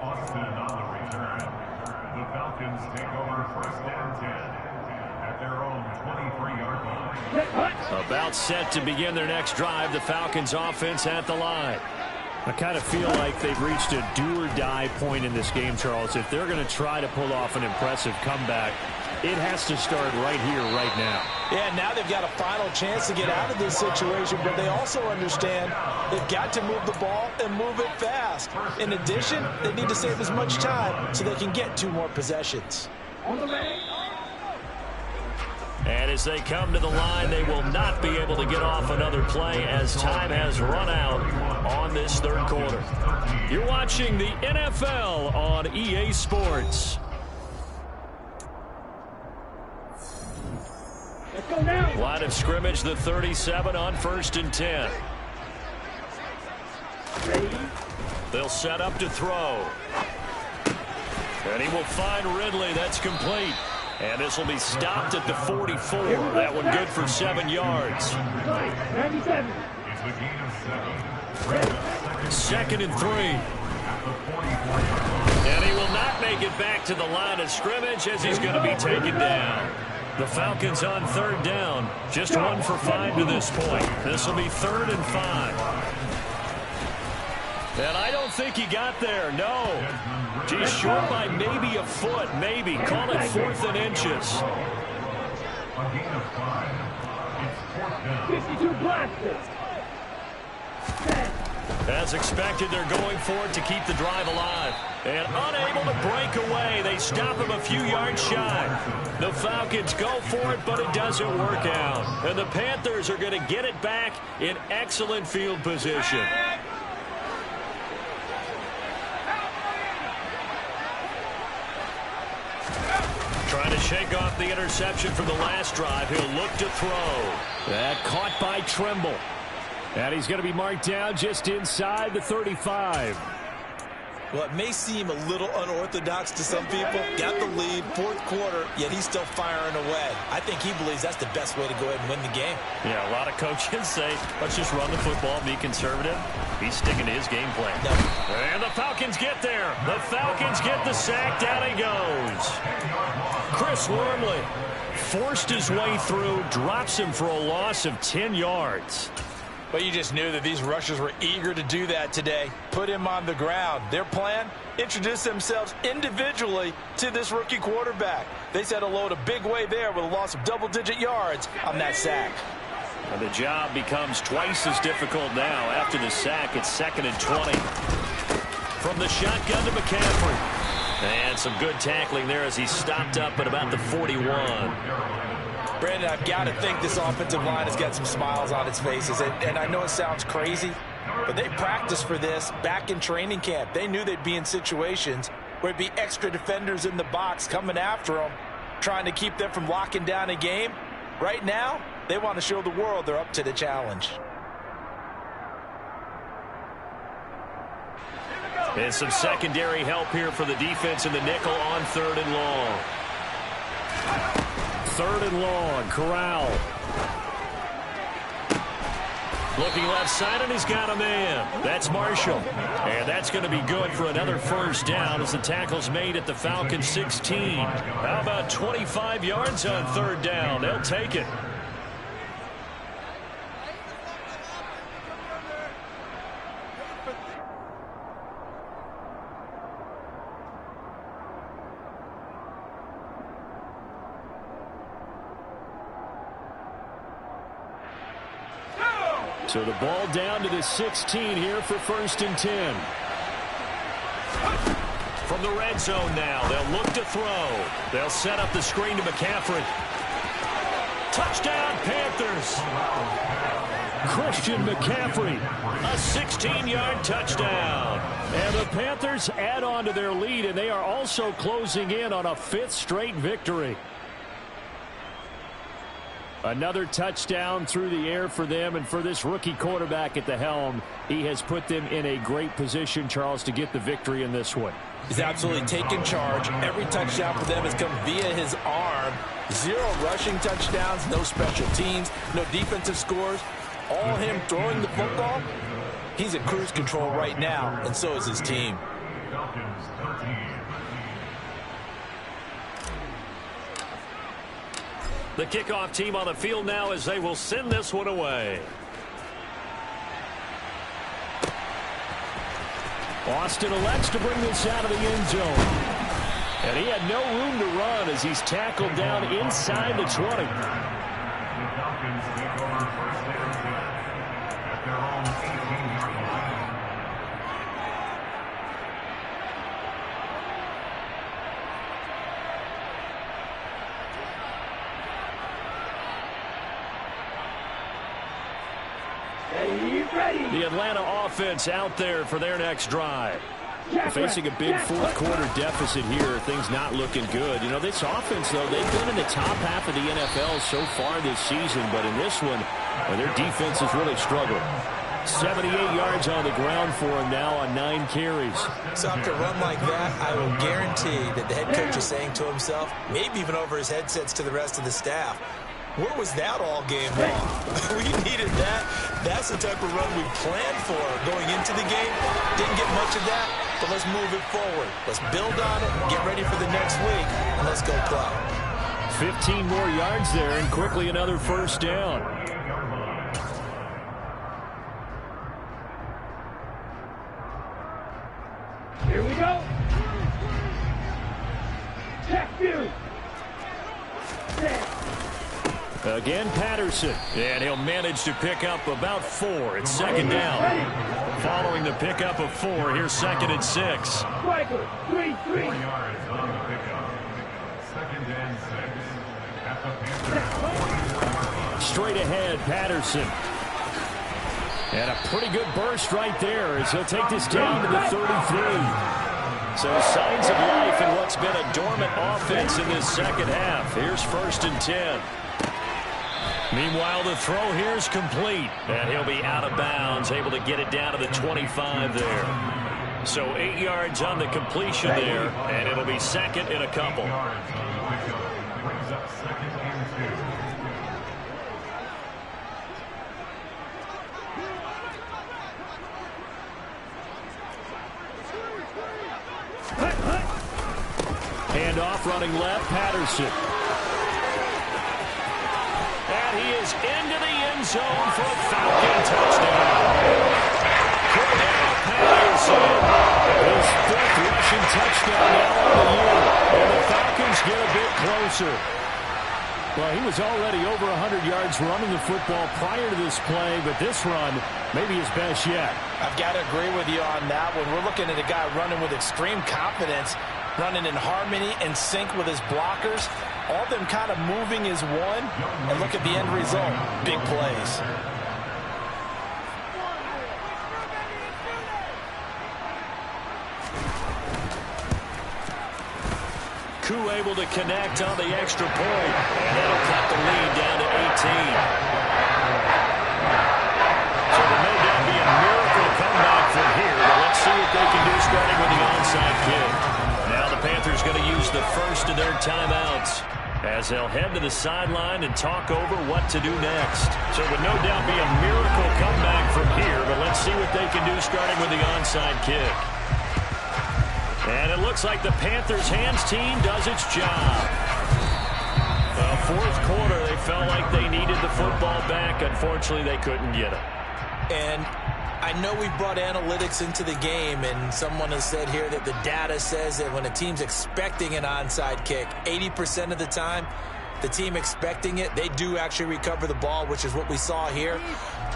Austin on the return. The Falcons take over first and 10 at their own 23-yard line. About set to begin their next drive. The Falcons offense at the line. I kind of feel like they've reached a do-or-die point in this game, Charles. If they're going to try to pull off an impressive comeback, it has to start right here, right now. Yeah, now they've got a final chance to get out of this situation, but they also understand they've got to move the ball and move it fast. In addition, they need to save as much time so they can get 2 more possessions. And as they come to the line, they will not be able to get off another play as time has run out on this third quarter. You're watching the NFL on EA Sports. Let's go now. Line of scrimmage, the 37 on 1st and 10. Ready? They'll set up to throw. And he will find Ridley. That's complete. And this will be stopped at the 44. That one good for 7 yards. 97. It's a gain of 7. 2nd and 3. And he will not make it back to the line of scrimmage as he's going to be taken down. The Falcons on 3rd down. Just 1 for 5 to this point. This will be 3rd and 5. And I don't think he got there, no. He's short by maybe a foot, maybe. Call it 4th and inches. A gain of 5. It's 4th down. 52 blasters. As expected, they're going for it to keep the drive alive. And unable to break away. They stop him a few yards shy. The Falcons go for it, but it doesn't work out. And the Panthers are going to get it back in excellent field position. Trying to shake off the interception from the last drive. He'll look to throw. That caught by Trimble. And he's going to be marked down just inside the 35. Well, it may seem a little unorthodox to some people. Got the lead, 4th quarter, yet he's still firing away. I think he believes that's the best way to go ahead and win the game. Yeah, a lot of coaches say, let's just run the football, be conservative. He's sticking to his game plan. No. And the Falcons get there. The Falcons get the sack. Down he goes. Chris Wormley forced his way through, drops him for a loss of 10 yards. But you just knew that these rushers were eager to do that today. Put him on the ground. Their plan, introduce themselves individually to this rookie quarterback. They said hello to Big Way there with a loss of double-digit yards on that sack. And the job becomes twice as difficult now. After the sack, it's 2nd and 20. From the shotgun to McCaffrey. And some good tackling there as he stopped up at about the 41. Brandon, I've got to think this offensive line has got some smiles on its faces. And I know it sounds crazy, but they practiced for this back in training camp. They knew they'd be in situations where it'd be extra defenders in the box coming after them, trying to keep them from locking down a game. Right now, they want to show the world they're up to the challenge. And some secondary help here for the defense in the nickel on 3rd and long. 3rd and long, Corral. Looking left side, and he's got a man. That's Marshall. And that's going to be good for another 1st down as the tackle's made at the Falcons 16. How about 25 yards on 3rd down? They'll take it. So the ball down to the 16 here for 1st and 10. From the red zone now, they'll look to throw. They'll set up the screen to McCaffrey. Touchdown, Panthers. Christian McCaffrey, a 16-yard touchdown. And the Panthers add on to their lead, and they are also closing in on a 5th straight victory. Another touchdown through the air for them, and for this rookie quarterback at the helm, he has put them in a great position, Charles, to get the victory in this one. He's absolutely taken charge. Every touchdown for them has come via his arm. 0 rushing touchdowns, no special teams, no defensive scores. All him throwing the football. He's at cruise control right now, and so is his team. Falcons 13. The kickoff team on the field now as they will send this one away. Austin elects to bring this out of the end zone. And he had no room to run as he's tackled down inside the 20. The Falcons take over 1st and 10 at their own 18-yard line. Ready? The Atlanta offense out there for their next drive. Facing a big fourth-quarter deficit here, things not looking good. You know, this offense, though, they've been in the top half of the NFL so far this season, but in this one, their defense has really struggled. 78 yards on the ground for him now on 9 carries. So after a run like that, I will guarantee that the head coach is saying to himself, maybe even over his headsets to the rest of the staff, where was that all game long? We needed that. That's the type of run we planned for going into the game. Didn't get much of that, but let's move it forward. Let's build on it, get ready for the next week, and let's go play. 15 more yards there, and quickly another first down. Here we go. Check view. Set. Again, Patterson. And he'll manage to pick up about 4. It's second down. Following the pickup of 4, here's 2nd and 6. Striker, 3-3. 4 yards on the pickup. 2nd and 6. At the Panthers. Straight ahead, Patterson. And a pretty good burst right there as he'll take this down to the 33. So signs of life in what's been a dormant offense in this second half. Here's 1st and 10. Meanwhile, the throw here is complete. And he'll be out of bounds, able to get it down to the 25 there. So 8 yards on the completion there, and it'll be 2nd and a couple. Brings up 2nd and 2. Handoff running left, Patterson. And he is into the end zone for a Falcon touchdown. Cordell Patterson. His 5th rushing touchdown now on the year. And the Falcons get a bit closer. Well, he was already over 100 yards running the football prior to this play, but this run may be his best yet. I've got to agree with you on that one. We're looking at a guy running with extreme confidence, running in harmony and sync with his blockers. All of them kind of moving as one. And look at the end result. Big plays. Koo able to connect on the extra point. And that'll cut the lead down to 18. So there may not be a miracle comeback from here, but let's see what they can do starting with the onside kick. Now the Panthers going to use the first of their timeouts as they'll head to the sideline and talk over what to do next. So it would no doubt be a miracle comeback from here, but let's see what they can do starting with the onside kick. And it looks like the Panthers' hands team does its job. Well, 4th quarter, they felt like they needed the football back. Unfortunately, they couldn't get it. And I know we brought analytics into the game, and someone has said here that the data says that when a team's expecting an onside kick, 80% of the time, the team expecting it, they do actually recover the ball, which is what we saw here.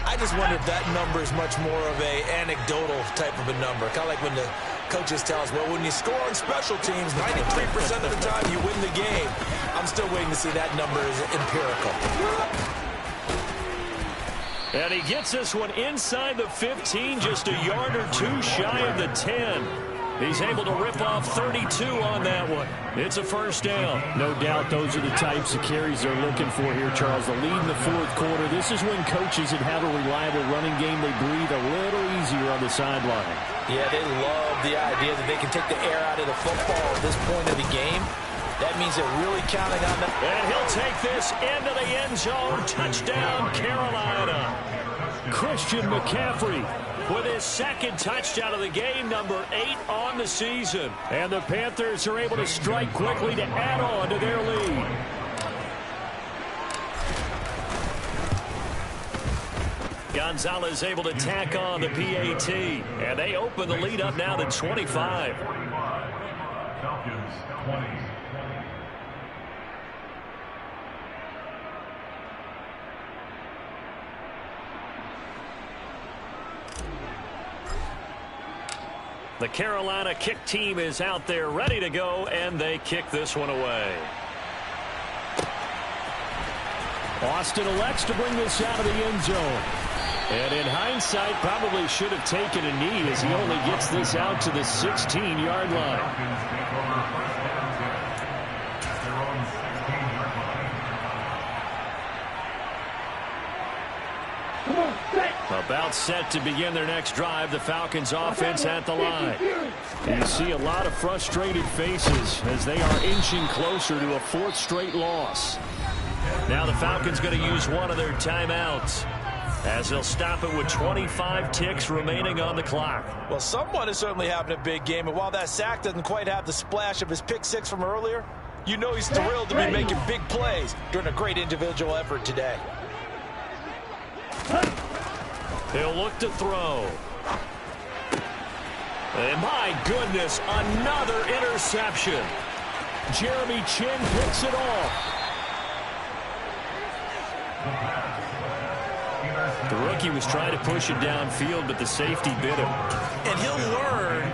I just wonder if that number is much more of a anecdotal type of a number. Kind of like when the coaches tell us, well, when you score on special teams, 93% of the time you win the game. I'm still waiting to see that number is empirical. And he gets this one inside the 15, just a yard or 2 shy of the 10. He's able to rip off 32 on that one. It's a first down. No doubt those are the types of carries they're looking for here, Charles. The lead in the 4th quarter. This is when coaches that have a reliable running game, they breathe a little easier on the sideline. Yeah, they love the idea that they can take the air out of the football at this point of the game. That means they're really counting on them. And he'll take this into the end zone. Touchdown, Carolina. Christian McCaffrey with his 2nd touchdown of the game, number 8 on the season. And the Panthers are able to strike quickly to add on to their lead. Gonzalez able to tack on the PAT. And they open the lead up now to 25. Falcons 20. The Carolina kick team is out there ready to go, and they kick this one away. Austin elects to bring this out of the end zone. And in hindsight, probably should have taken a knee as he only gets this out to the 16-yard line. Falcons take over first down 10 at their own 16-yard line. About set to begin their next drive, the Falcons offense at the line. You see a lot of frustrated faces as they are inching closer to a 4th straight loss. Now the Falcons going to use one of their timeouts as they'll stop it with 25 ticks remaining on the clock. Well, someone is certainly having a big game, and while that sack doesn't quite have the splash of his pick 6 from earlier, you know he's thrilled to be making big plays during a great individual effort today. He'll look to throw. And my goodness, another interception. Jeremy Chin picks it off. The rookie was trying to push it downfield, but the safety bit him. And he'll learn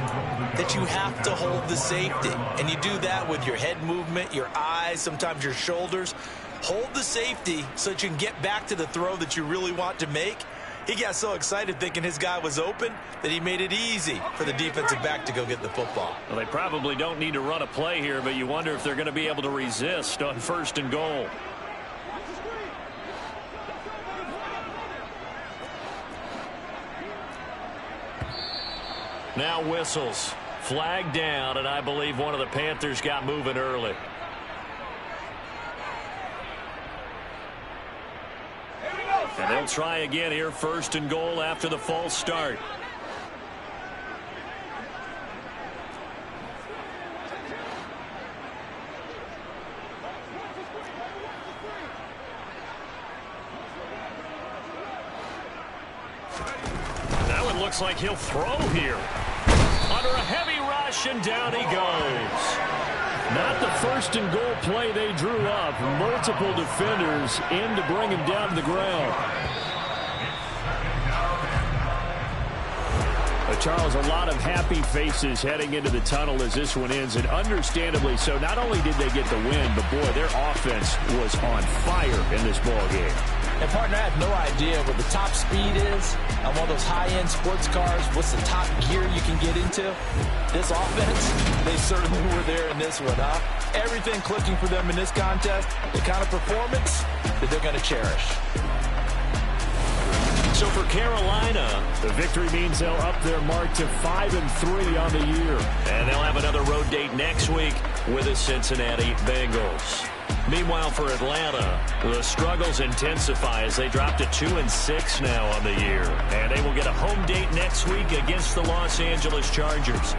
that you have to hold the safety. And you do that with your head movement, your eyes, sometimes your shoulders. Hold the safety so that you can get back to the throw that you really want to make. He got so excited thinking his guy was open that he made it easy for the defensive back to go get the football. Well, they probably don't need to run a play here, but you wonder if they're going to be able to resist on 1st and goal. Now whistles. Flag down, and I believe one of the Panthers got moving early. And they'll try again here, 1st and goal after the false start. Now it looks like he'll throw here. Under a heavy rush, and down he goes. Not the 1st and goal play they drew up. Multiple defenders in to bring him down to the ground. Charles, a lot of happy faces heading into the tunnel as this one ends, and understandably so. Not only did they get the win, but boy, their offense was on fire in this ball game. And partner, I have no idea what the top speed is on one of those high-end sports cars. What's the top gear you can get into? This offense, they certainly were there in this one, huh? Everything clicking for them in this contest, the kind of performance that they're going to cherish. So for Carolina, the victory means they'll up their mark to 5-3 on the year. And they'll have another road date next week with the Cincinnati Bengals. Meanwhile, for Atlanta, the struggles intensify as they drop to 2-6 now on the year. And they will get a home date next week against the Los Angeles Chargers.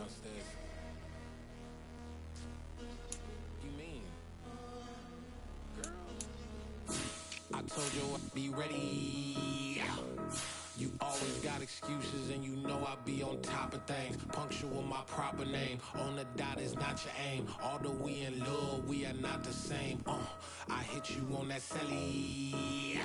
downstairs. You mean? Girl. I told you I'd be ready. You always got excuses and you know I be on top of things. Punctual my proper name. On the dot is not your aim. Although we in love, we are not the same. I hit you on that celly.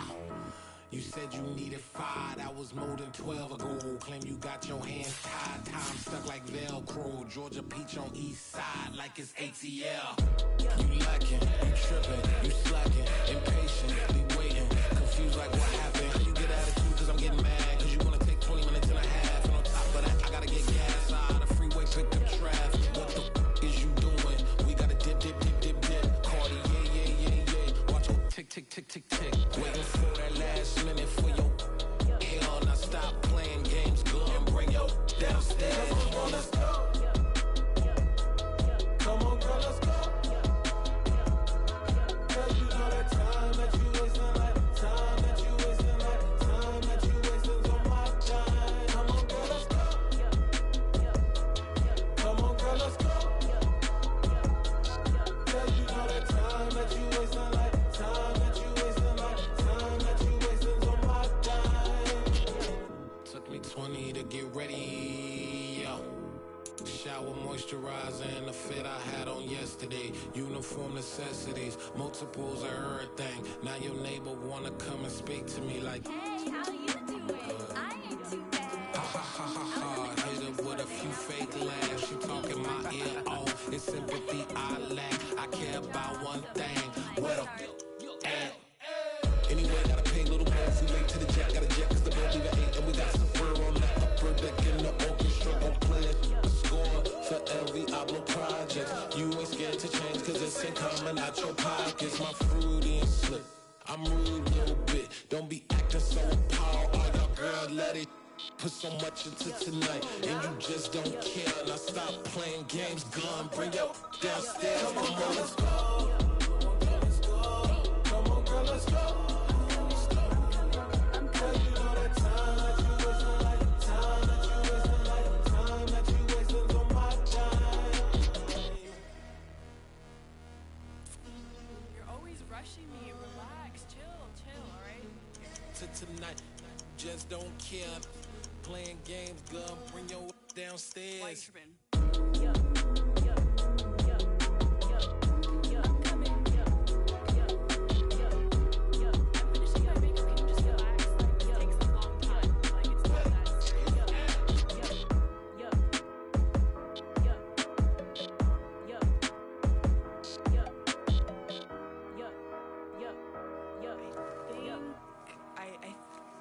You said you needed 5, that was more than 12 ago. Claim you got your hands tied, time stuck like Velcro. Georgia Peach on east side like it's ATL. You lacking, you tripping, you slacking, impatient, waiting, confused like what happened. How you get attitude cause I'm getting mad, cause you wanna take 20 minutes and a half. And on top of that, I gotta get gas out of the freeway, pick up traffic. What the is you doing? We gotta dip, dip, dip, dip, dip. Cardi, yeah. Watch your tick, tick, tick, tick, tick. Waiting for that last minute for your hell. Now stop playing games, go and bring your downstairs. Come on, girl, let's go. Come on, girl, let's go. Cause you know that time that you wasting, like time that you wasting, like time that you wasting on my time. Come on, girl, let's go. Come on, girl, let's go. Cause you know that time that you wasting, like time that you wasting, like time that you wasting on my time. Took me 20 to get ready. Shower, moisturizer, and the fit I had on yesterday. Uniform necessities, multiples of everything. Now your neighbor wanna come and speak to me like, Hey, how you doing? I ain't too bad. ha ha ha ha ha. Hit her with a few fake laughs. She talking my ear off. It's sympathy I lack. I care about one thing. Where the at? Anyway, gotta pay a little more. If we late to the jet, gotta jet cause the boat leave at 8. And we got Safari on the upper deck in the orchestra. Gon' play a score for every album project. You ain't scared to change cause it's ain't coming out your pockets. My fruity and slick. I'm rude a little bit. Don't be acting so appalled. All y'all girl, let it put so much into tonight. And you just don't care. Now stop playing games, gun. Bring your downstairs. Come on, girl, let's go. Come on, girl, let's go. Cause you know that time that you wasting, like time that you wasting, like time that you wasting on my time. You're always rushing me. Relax, chill, alright? To tonight, just don't care. Playing games, gun. Bring your downstairs. Why you tripping?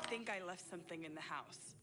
I think I left something in the house.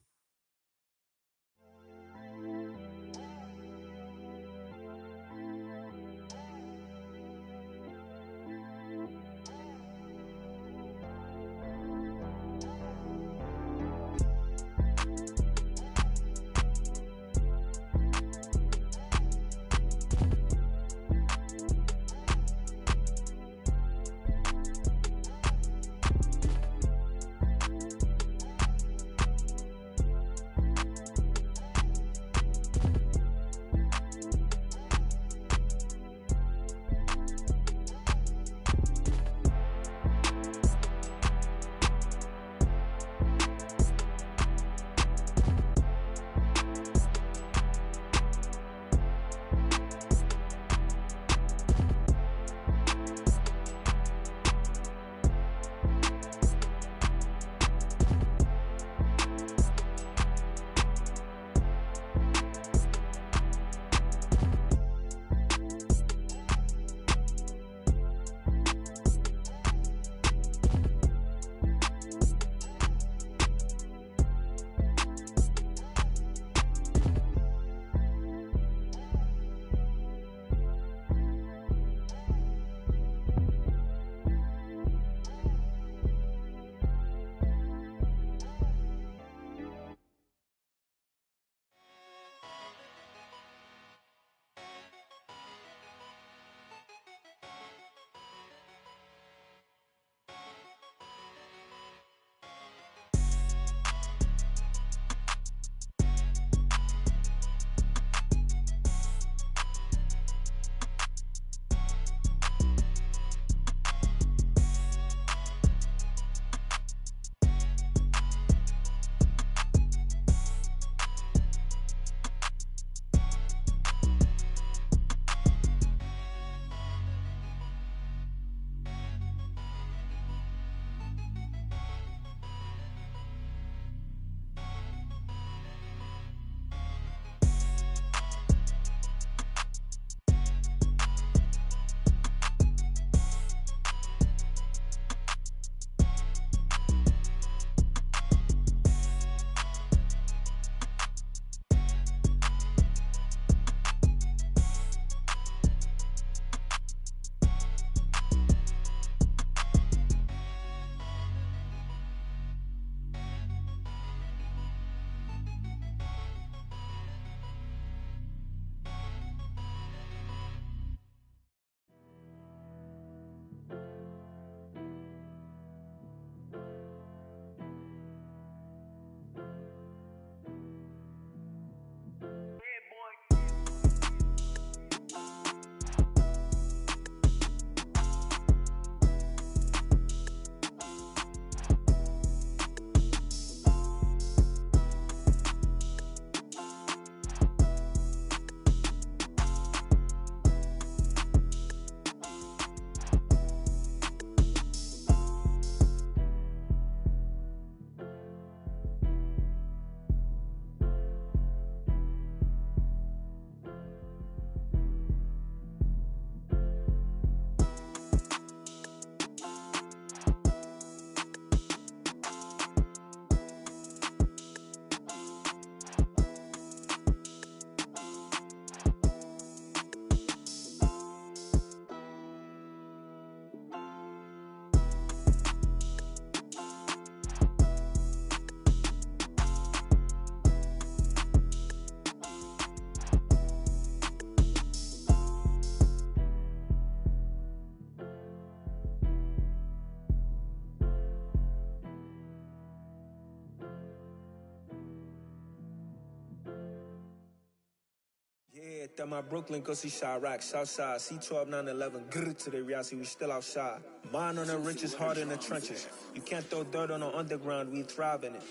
That my Brooklyn, go see Chirac, Southside, C12, 911, grr to the reality, we still outside. Mine on the riches, hard in the trenches. You can't throw dirt on the underground, we thrive in it.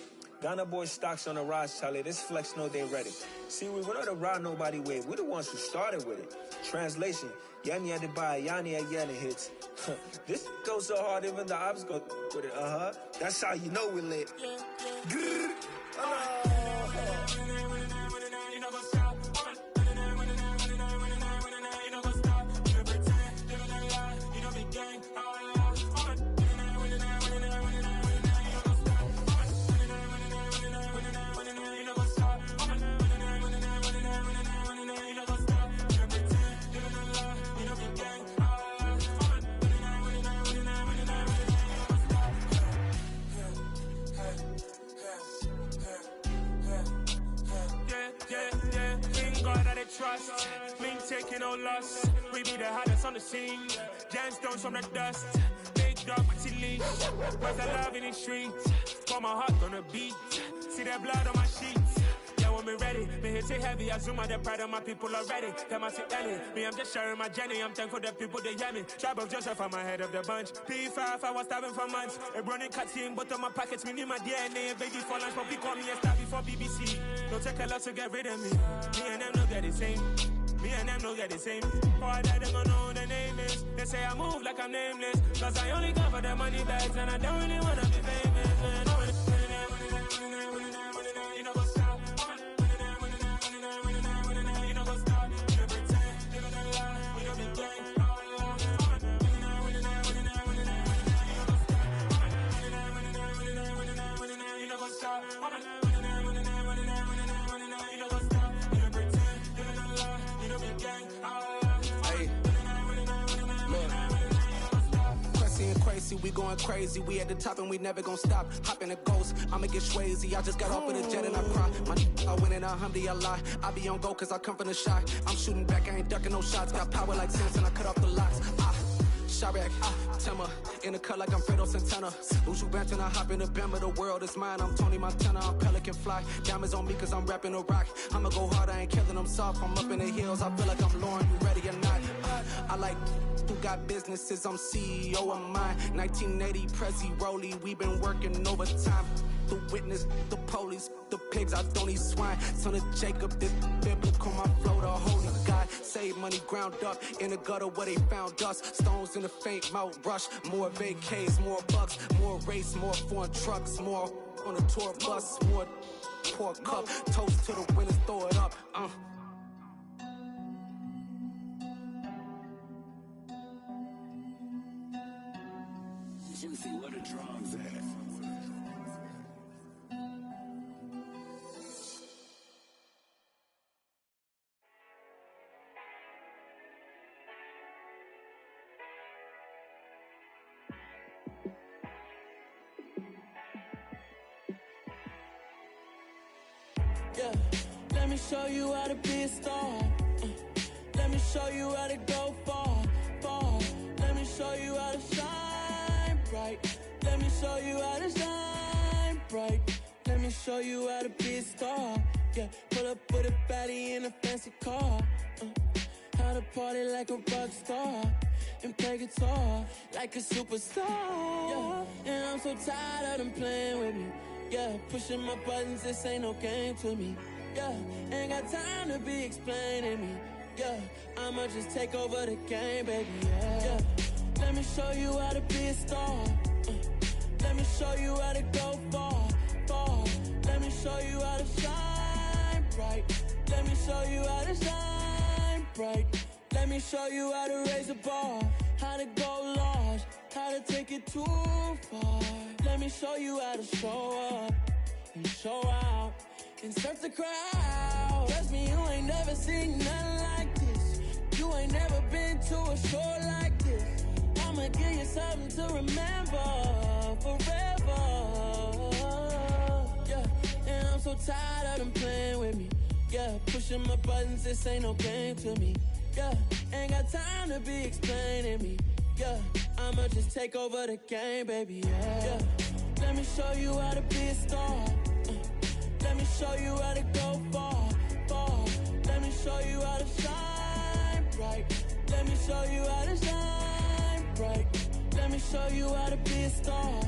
Ghana boys stocks on the rise, Charlie, this flex know they ready. See, we not to ride nobody wave, we the ones who started with it. Translation, Yanni had to buy, Yanni had Yanni hits. This goes so hard, even the ops go with it, That's how you know we lit. Grr. Trust, me taking no loss. We be the hottest on the scene. Gemstones from the dust. Big dog, pretty leash. Where's the love in the streets? For my heart gonna beat. See that blood on my sheets. Yeah, when me ready, me hit it heavy. I zoom out the pride of my people already. Them I see Ellie. Me, I'm just sharing my journey. I'm thankful the people they hear me. Tribe of Joseph, I'm ahead of the bunch. P5, I was starving for months. A running cut in both of my pockets. Me need my DNA. Baby for lunch, but call me a star before BBC. Don't take a lot to get rid of me. Me and them know they're the same. Me and them know they're the same. All that they gonna know who the name is. They say I move like I'm nameless. Cause I only come for the money bags. And I don't really wanna be famous. And you know what's up. You know what's up. You know pretend. You know the lie. We don't be gang. You know what's up. Crazy, we going crazy. We at the top and we never gonna stop. Hop in a ghost, I'ma get swayzy. I just got off with a jet and I cry. I win in a Humvee, I lie. I be on go cause I come from the shot. I'm shooting back, I ain't ducking no shots. Got power like Samson, I cut off the locks. Chirac, Timmer, in the cut like I'm Fredo Santana. Ushu Banton, I hop in the Bama, the world is mine. I'm Tony Montana, I'm Pelican Fly. Diamonds on me cause I'm rapping a rock. I'ma go hard, I ain't killing them soft. I'm up in the hills, I feel like I'm Lauren, you ready or not? I like who got businesses, I'm CEO of mine. 1980 Prezi Rolly, we been working overtime. The witness, the police, the pigs, I don't eat swine. Son of Jacob, this biblical, my flow, the holy God. Save money ground up in the gutter where they found us. Stones in the faint mouth rush. More vacays, more bucks, more race, more foreign trucks, more on a tour bus, more pour cup. Toast to the winners, throw it up. Juicy, where the drums at? Yeah, let me show you how to be a star. Let me show you how to go far, far. Let me show you how to shine bright. Let me show you how to shine bright. Let me show you how to be a star. Yeah, pull up with a baddie in a fancy car. How to party like a rock star and play guitar like a superstar. Yeah, and I'm so tired of them playing with me. Yeah, pushing my buttons, this ain't no game to me. Yeah, ain't got time to be explaining me. Yeah, I'ma just take over the game, baby. Yeah, let me show you how to be a star. Let me show you how to go far, far. Let me show you how to shine bright. Let me show you how to shine bright. Let me show you how to raise a bar, how to go large, how to take it too far. Let me show you how to show up and show out and surf the crowd. Trust me, you ain't never seen nothing like this. You ain't never been to a show like this. I'ma give you something to remember forever. Yeah, and I'm so tired of them playing with me. Yeah, pushing my buttons, this ain't no game to me. Yeah, ain't got time to be explaining me. Yeah, I'ma just take over the game, baby. Yeah, let me show you how to be a star. Let me show you how to go far, far. Let me show show you how to shine bright. Let me show you how to shine bright. Let me show you how to be a star.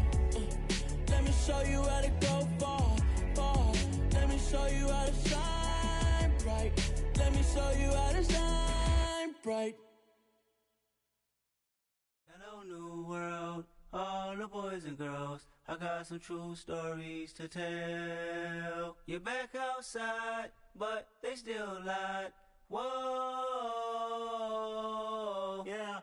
Let me show you how to go far, far. Let me show you how to shine bright. Let me show you how to shine bright. Hello, new world, all the boys and girls. I got some true stories to tell. You're back outside, but they still lied. Whoa, yeah.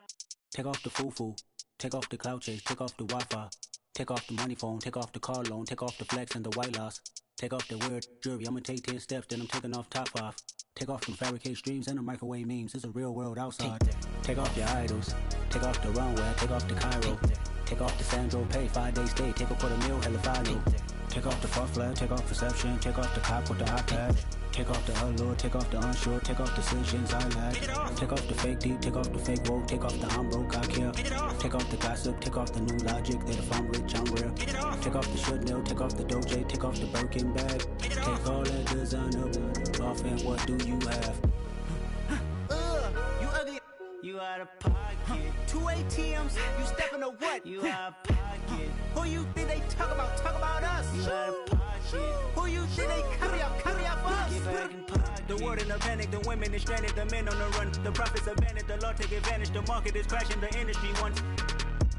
Take off the foo-foo, take off the cloud chase, take off the Wi-Fi, take off the money phone, take off the car loan, take off the flex and the white loss, take off the weird jewelry. I'ma take 10 steps, then I'm taking off top 5. Take off them fabricated streams and the microwave memes. It's a real world outside. Take off your idols, take off the runway, take off the Cairo, take off the Sandro Pay, 5-day stay, take a $250,000 hella final. Take off the far flag, take off perception, take off the cop with the iPad. Take off the allure, take off the unsure, take off decisions I lack. Take off the fake deep, take off the fake woke, take off the I'm broke, I care. Take off the gossip, take off the new logic that if I'm rich, I'm real. Take off the should know, take off the Doja, take off the Birkin bag. Take all that designer off and what do you have? You ugly. You out of pocket. 2 ATMs, you stepping to what? You out of pocket. Who you think they talk about? Talk about us. You out of pocket. Who you think they carry out for us? Get back in pocket. The world in a panic, the women is stranded, the men on the run. The profits abandoned, the law take advantage. The market is crashing, the industry wants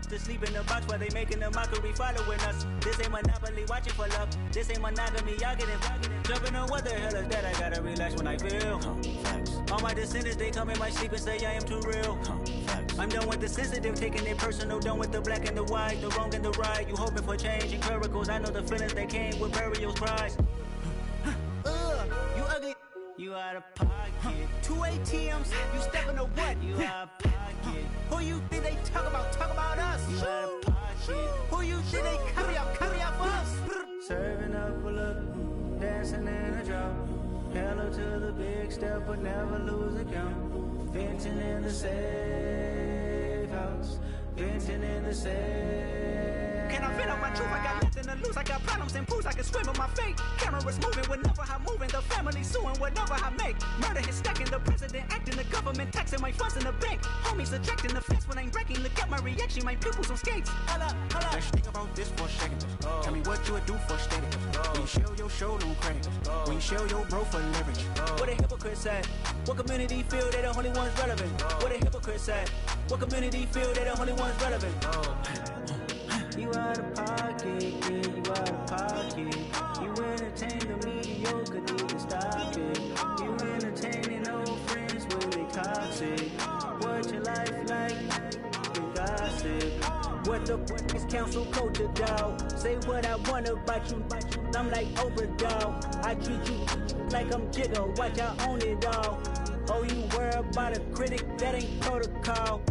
to sleep in the box while they making a mockery following us. This ain't monopoly, watching for love. This ain't monogamy, y'all getting jumping on what the hell is that? I gotta relax when I feel. All my descendants, they come in my sleep and say I am too real. I'm done with the sensitive, taking it personal. Done with the black and the white, the wrong and the right. You hoping for change and miracles. I know the feelings that came with burial cries. You ugly. You out of pocket. 2 ATMs, you stepping to what? You out of pocket. Who you think they talk about? Talk about us. You out of pocket. Who you think they carry out for us? Serving up a look, dancing in a drop. Hello to the big step, but never lose a count. Venting in the safe house. Venting in the safe. Can I vent out my truth? I got nothing to lose. I got problems and pools. I can swim with my fate. Cameras moving whenever I'm moving. The family suing whatever I make. Murder is stacking. The president acting. The government taxing my funds in the bank. Homies ejecting the fence when I'm wrecking. Look at my reaction. My pupils on skates. Holla, holla. Let's think about this for a second. Tell me what you would do for steady. When you show your show, don't credit. When you show your bro for leverage. What a hypocrite said. What community feel they the only ones relevant? What a hypocrite said. What community feel they the only ones relevant? You out of pocket, yeah, you out of pocket. You entertain the mediocre, need to stop it. You entertaining old friends when they toxic. What your life like? You gossip. What the is council culture, dog? Say what I want about you. I'm like Oprah, dog. I treat you like I'm Jigga. Watch I own it, dog. Oh, you worry about a critic? That ain't protocol.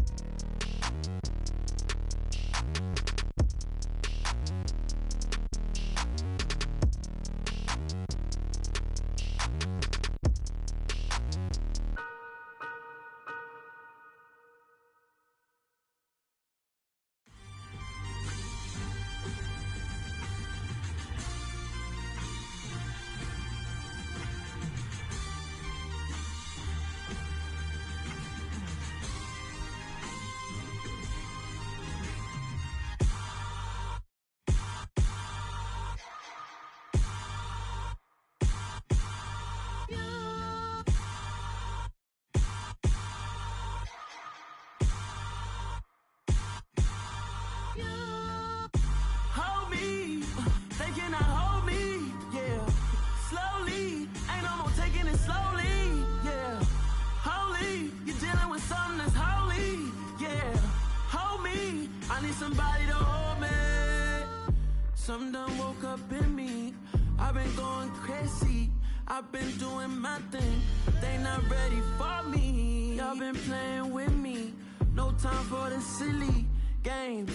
Something done woke up in me. I've been going crazy. I've been doing my thing. They not ready for me. Y'all been playing with me. No time for the silly games.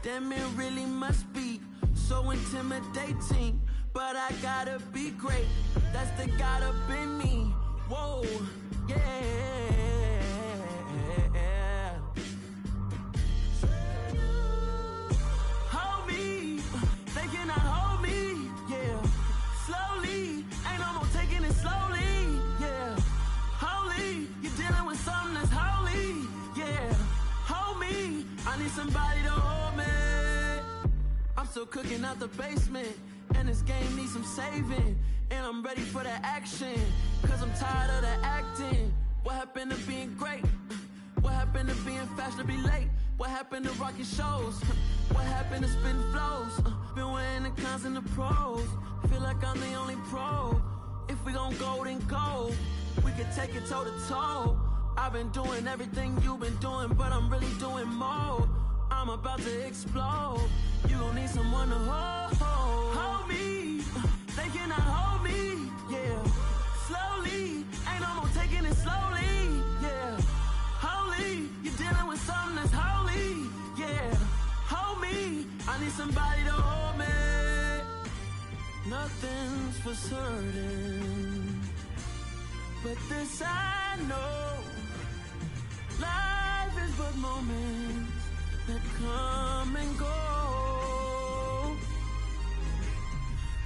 Damn, it really must be so intimidating. But I gotta be great. That's the God up in me. Whoa, yeah. Hold me, they cannot hold me, yeah. Slowly, ain't I need somebody to hold me. I'm still cooking out the basement, and this game needs some saving. And I'm ready for the action, cause I'm tired of the acting. What happened to being great? What happened to being fashionably late? What happened to rocking shows? What happened to spitting flows? Been weighing the cons and the pros. Feel like I'm the only pro. If we gon' go, then go. We can take it toe to toe. I've been doing everything you've been doing, but I'm really doing more. I'm about to explode. You gon' need someone to hold me. They cannot hold me, yeah. Slowly, ain't no more taking it slowly, yeah. Holy, you're dealing with something that's holy, yeah. Hold me, I need somebody to hold me. Nothing's for certain, but this I know. Life is but moments that come and go.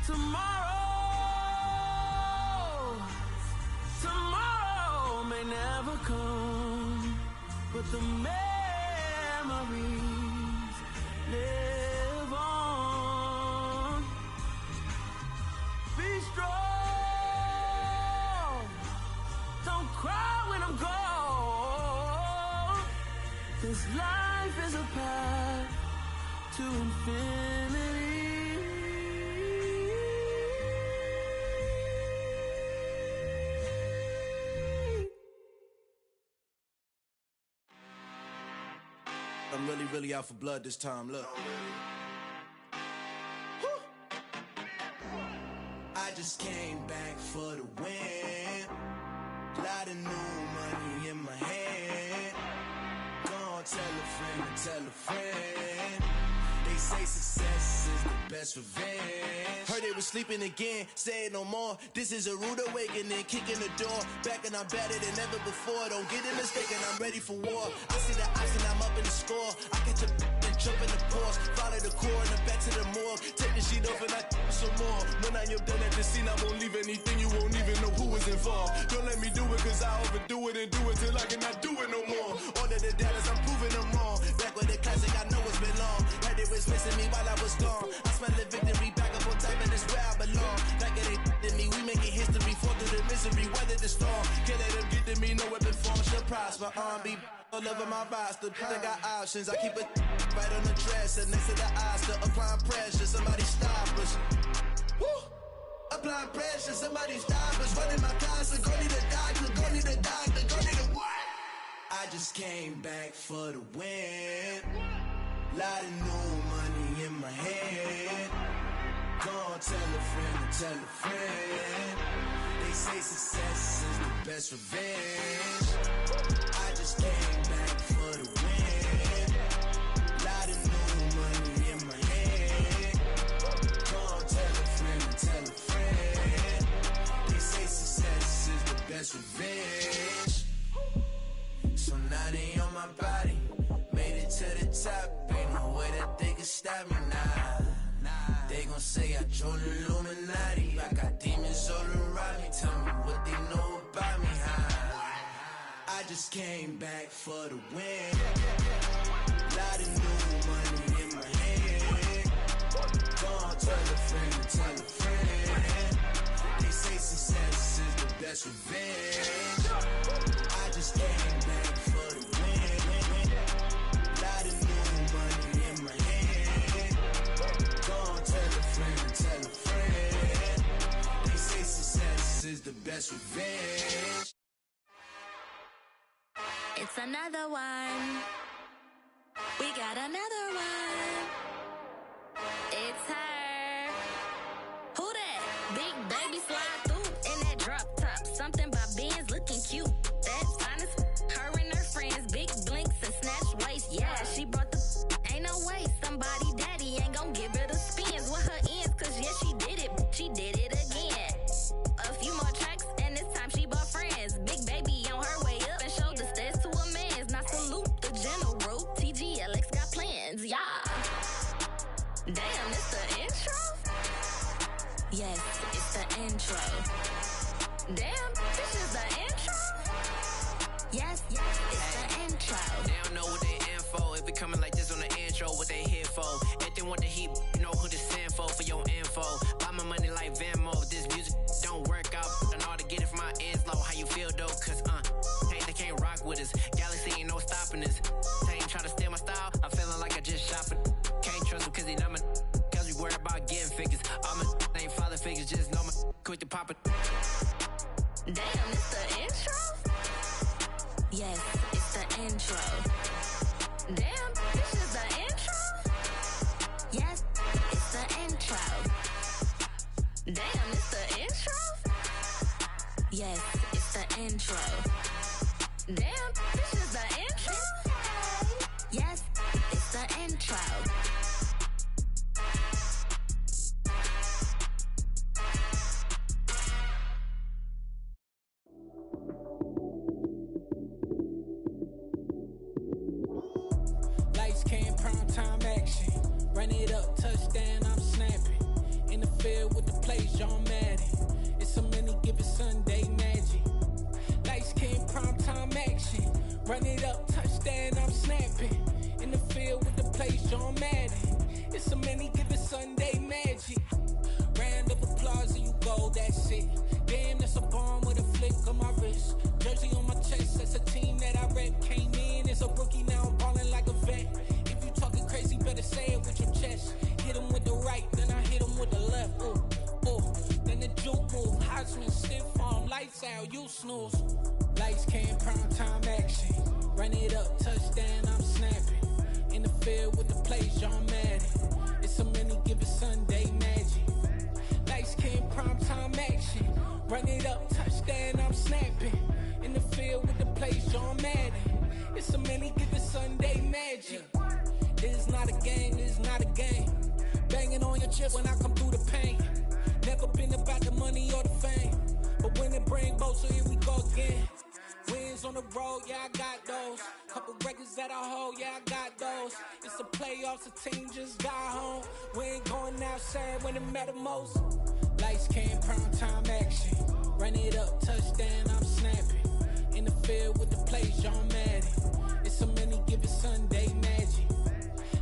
Tomorrow may never come, but the memories live on. Be strong, don't cry when I'm gone. This life is a path to infinity. I'm really out for blood this time, look. I just came back for the win. Lot of new money in my hand. Gonna tell a friend and tell a friend. They say success is the best revenge. Heard they was sleeping again, say it no more. This is a rude awakening, kicking the door. Back and I'm better than ever before. Don't get it mistaken, I'm ready for war. I see the option, I'm up in the score. I catch a and jump in the Porsche. Follow the core and the back to the morgue. Take the sheet off and I some more. When I am done at the scene, I won't leave anything. You won't even know who was involved. Don't let me do it, cause I overdo it and do it till I cannot do it no more. All of the dallas, I'm proving them wrong. Back with the classic, I know it's been long. Heard they was missing me while I was gone. I smell the victory, back up on time, and it's where I belong. Like it ain't to me, we making history. Fall through the misery, weather the storm. Can't let them get to me, no weapon form shall prosper. R&B all over my roster, I got options. I keep it right on the dresser, next to the Oscar. Applying pressure, somebody stop us. Woo! Applying pressure, somebody stop us. Running my closet, go need a doctor, go need a doctor, go need a what? I just came back for the win. Lot of new money in my hand. Gonna tell a friend and tell a friend. They say success is the best revenge. I just came back for the win. Lot of new money in my hand. Gonna tell a friend and tell a friend. They say success is the best revenge. So now they on my body. Made it to the top. Ain't no way that they can stop me now. They gon' say I joined the Illuminati. I got demons all around me. Tell me what they know about me, huh? I just came back for the win. Lot of new money in my hand. Gonna tell a friend and tell a friend. They say success is the best revenge. I just came back for the win. Lot of new money in my hand. Gonna tell a friend and tell a friend. They say success is the best revenge. It's another one. We got another one. It's her. Who that? Big baby slide through in that drop top. Something by Benz looking cute. That's honest. Her and her friends, big blinks and snatch waist. Yeah, she brought the. Ain't no way somebody daddy ain't gon' give her the spins with her ends. Cause yeah, she did it. She did it again. A few more tracks and this time she bought friends. Big baby on her way up and showed the stairs to a man's. Now salute the general. TGLX got plans, yeah. Damn, it's the intro? Yes, it's the intro. Damn, this is the intro? Yes, it's the intro. They don't know what they in for. If we coming like this, didn't want the heat, you know who to send for your info. Buy my money like Venmo. This music don't work out, I know how to get it from my ends low. How you feel though? Cause they can't rock with us. Galaxy ain't no stopping us. They ain't try to steal my style. I'm feeling like I just shop it. Can't trust them cause they not my. Cause we worried about getting figures. All my ain't father figures, just know my quick to pop it. Damn, it's the intro? Yes, it's the intro. Damn, this is the intro? Yes, it's the intro. Damn, it's the intro? Yes, it's the intro. Damn, this is the intro? Yes, it's the intro. Lights came, prime time action. Run it up, touchdown, I'm snapping. In the field with the plays, John Madden. It's so many given Sunday magic. Lights came, prime time action. Run it up, touchdown, I'm snapping. In the field with the plays, John Madden. It's so many given Sunday magic. Round of applause and you go, that's it. Damn, that's a bomb with a flick on my wrist. Jersey on my chest, that's a team that I rep. Came in as a rookie, now I'm ballin' like a vet. If you talking crazy, better say it with your chest. Hit him with the right, then I hit him with the left. Ooh, ooh, then the juke move. Heisman, stiff arm, lights out, you snooze. Lights came, prime time action. Run it up, touchdown, I'm snapping. In the field with the plays, John Madden. It's so many given Sunday magic. Lights came, prime time action. Run it up, touchdown, I'm snapping. In the field with the plays, John Madden. It's so many given Sunday magic. This is not a game, this is not a game. Banging on your chest when I come through the pain. Never been about the money or the fame. But when it bring both, so here we go again. Wins on the road, yeah, I got those. Couple records that I hold, yeah, I got those. It's the playoffs, the team just got home. We ain't going outside when it matter most. Lights came, prime time action. Run it up, touchdown, I'm snapping. In the field with the plays, John Madden. It's so many given Sunday magic.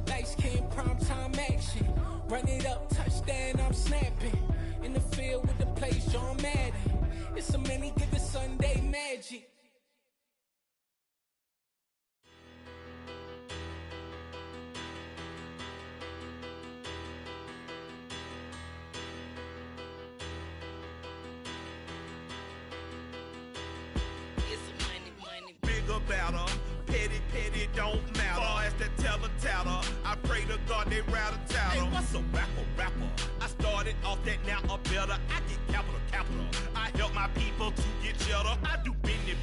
Lights came, prime time action. Run it up, touchdown, I'm snapping. In the field with the plays, John Madden. It's so many given Sunday magic. Bigger, better, petty, don't matter. Far as the teller, I pray to God they rattle tattle. Hey, what's a rapper? I started off that, now I'm better. I get capital. I help my people to get cheddar. I do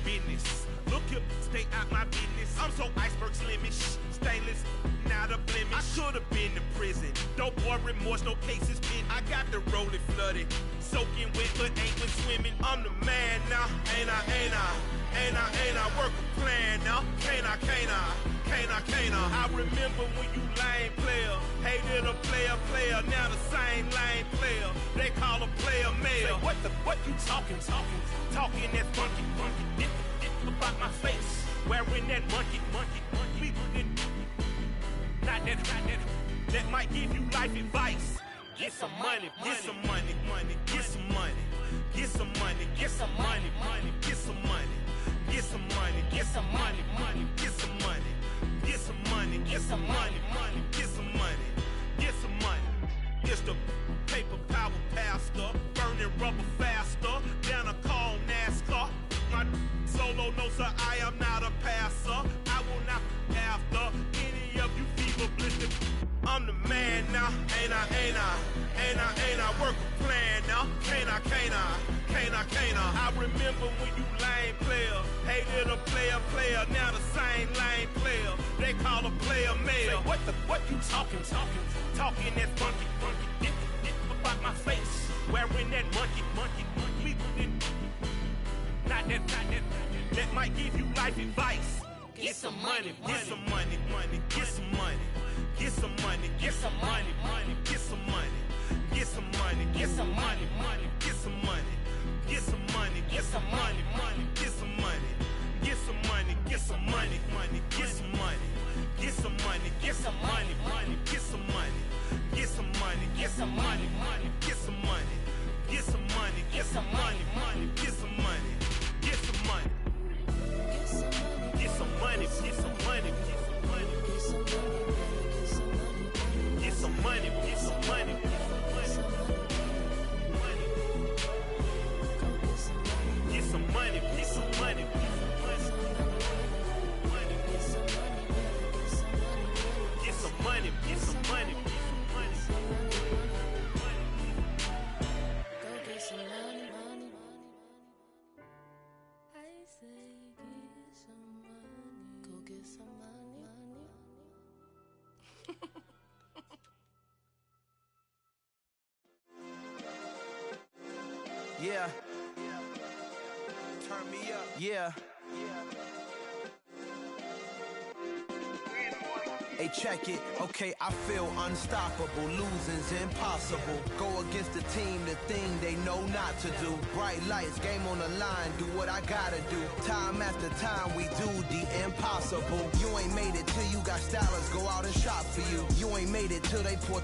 business. Look here, stay out my business. I'm so iceberg slimish, stainless, not a blemish. I should've been to prison. No more remorse, no cases pinned. I got the rolling flooded, soaking wet, but ain't been swimming. I'm the man now, ain't I? Work a plan now, can't I? I remember when you lame player, hated a player, now the same lame player. They call a player mayor. What you talking that funky, dip about my face, wearing that monkey, we didn't, not that might give you life advice. Get some money, get some money, get some money, get some money, get some money, get some money, get some money, get some money, get some money, get some money, get some money, get some money, get some money. It's the paper power pastor, burning rubber faster than a call NASCAR. My solo, no sir, I am not a passer. I will not after any of you fever blistered. I'm the man now, ain't I? Work a plan now, can't I? I remember when you lame player, hated a player, now the same lame player. They call a player mayor. What you talking that funky, dip about my face, wearing that monkey, we didn't, not that might give you life advice. Get some money, get some money, get some money, get some money, get some money, get some money, get some money, get some money, get some money, get some money, get some money, get some money, get some money, get some money, get some money, get some money, get some money, get some money, get some money, get some money, get some money, get some money, get some money, get some money, get some money, get some money, get some money, get some money, get some money. Get some money, get some money. Get some money, get some money. Go get some money, money. I say get some money. Go get some money, money. Yeah. Turn me up. Yeah. Hey, check it. Okay, I feel unstoppable. Losing's impossible. Go against the team, the thing they know not to do. Bright lights, game on the line, do what I gotta do. Time after time, we do the impossible. You ain't made it till you got stylers go out and shop for you. You ain't made it till they put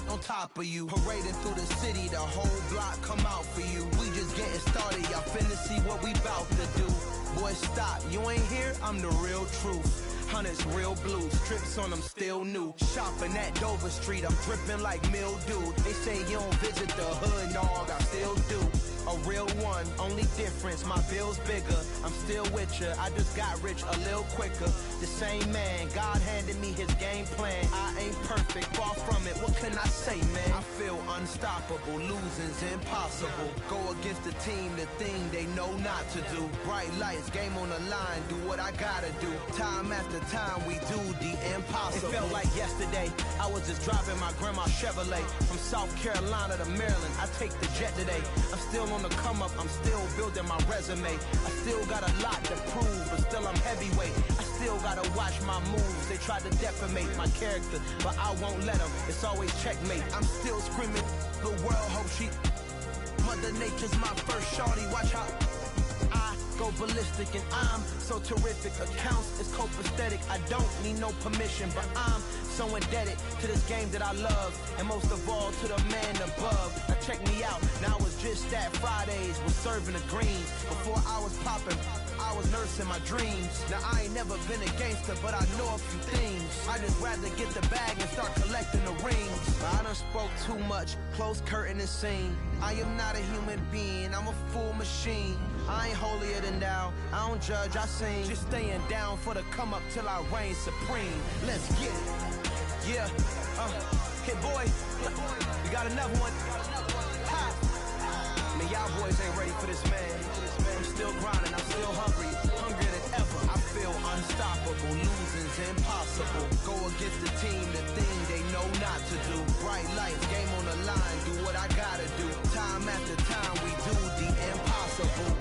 on top of you. Parading through the city, the whole block come out for you. We just getting started, y'all finna see what we bout to do. Boy, stop, you ain't here, I'm the real truth. Hunters, real blue, strips on them still new. Shopping at Dover Street, I'm dripping like mildew. They say you don't visit the hood, dog, I still do. A real one, only difference, my bill's bigger. I'm still with ya, I just got rich a little quicker. The same man, God handed me his game plan. I ain't perfect, far from it, what can I say, man? I feel unstoppable, losing's impossible. Go against the team, the thing they know not to do. Bright lights, game on the line, do what I gotta do. Time after time, we do the impossible. It felt like yesterday, I was just driving my grandma's Chevrolet. From South Carolina to Maryland, I take the jet today. I'm still on the come up, I'm still building my resume. I still got a lot to prove, but still I'm heavyweight. I still gotta watch my moves. They tried to defamate my character, but I won't let them. It's always checkmate. I'm still screaming, the world hope she. Mother Nature's my first shorty, watch how I go ballistic and I'm so terrific. Accounts is copacetic, I don't need no permission, but I'm so indebted to this game that I love, and most of all to the man above. Now check me out, now it's just that Fridays was serving the greens. Before I was popping, I was nursing my dreams. Now I ain't never been a gangster, but I know a few things. I just rather get the bag and start collecting the rings. I done spoke too much, close curtain and scene. I am not a human being, I'm a full machine. I ain't holier than thou, I don't judge, I sing. Just staying down for the come up till I reign supreme. Let's get it. Yeah, hey boy, we got another one. Ha. Man, y'all boys ain't ready for this, man. I'm still grinding, I'm still hungry, hungrier than ever. I feel unstoppable, losing's impossible. Go against the team, the thing they know not to do. Bright lights, game on the line, do what I gotta do. Time after time, we do the impossible.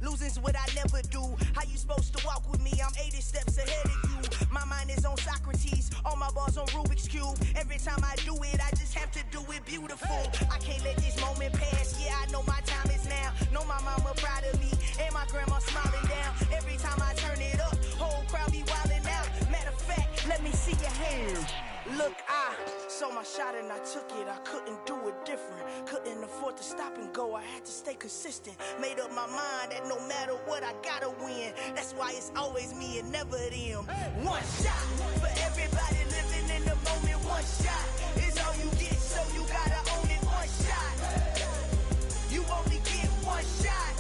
Losing's what I never do. How you supposed to walk with me? I'm 80 steps ahead of you. My mind is on Socrates. All my ball bars on Rubik's Cube. Every time I do it, I just have to do it beautiful. I can't let this moment pass. Yeah, I know my time is now. Know my mama proud of me, and my grandma smiling down. Every time I turn it up, whole crowd be wildin' out. Matter of fact, let me see your hands. Look, I saw my shot and I took it. I couldn't do it different. Couldn't afford to stop and go. I had to stay consistent. Made up my mind that no matter what, I gotta win. That's why it's always me and never them. One shot for everybody living in the moment. One shot is all you get, so you gotta own it. One shot. You only get one shot.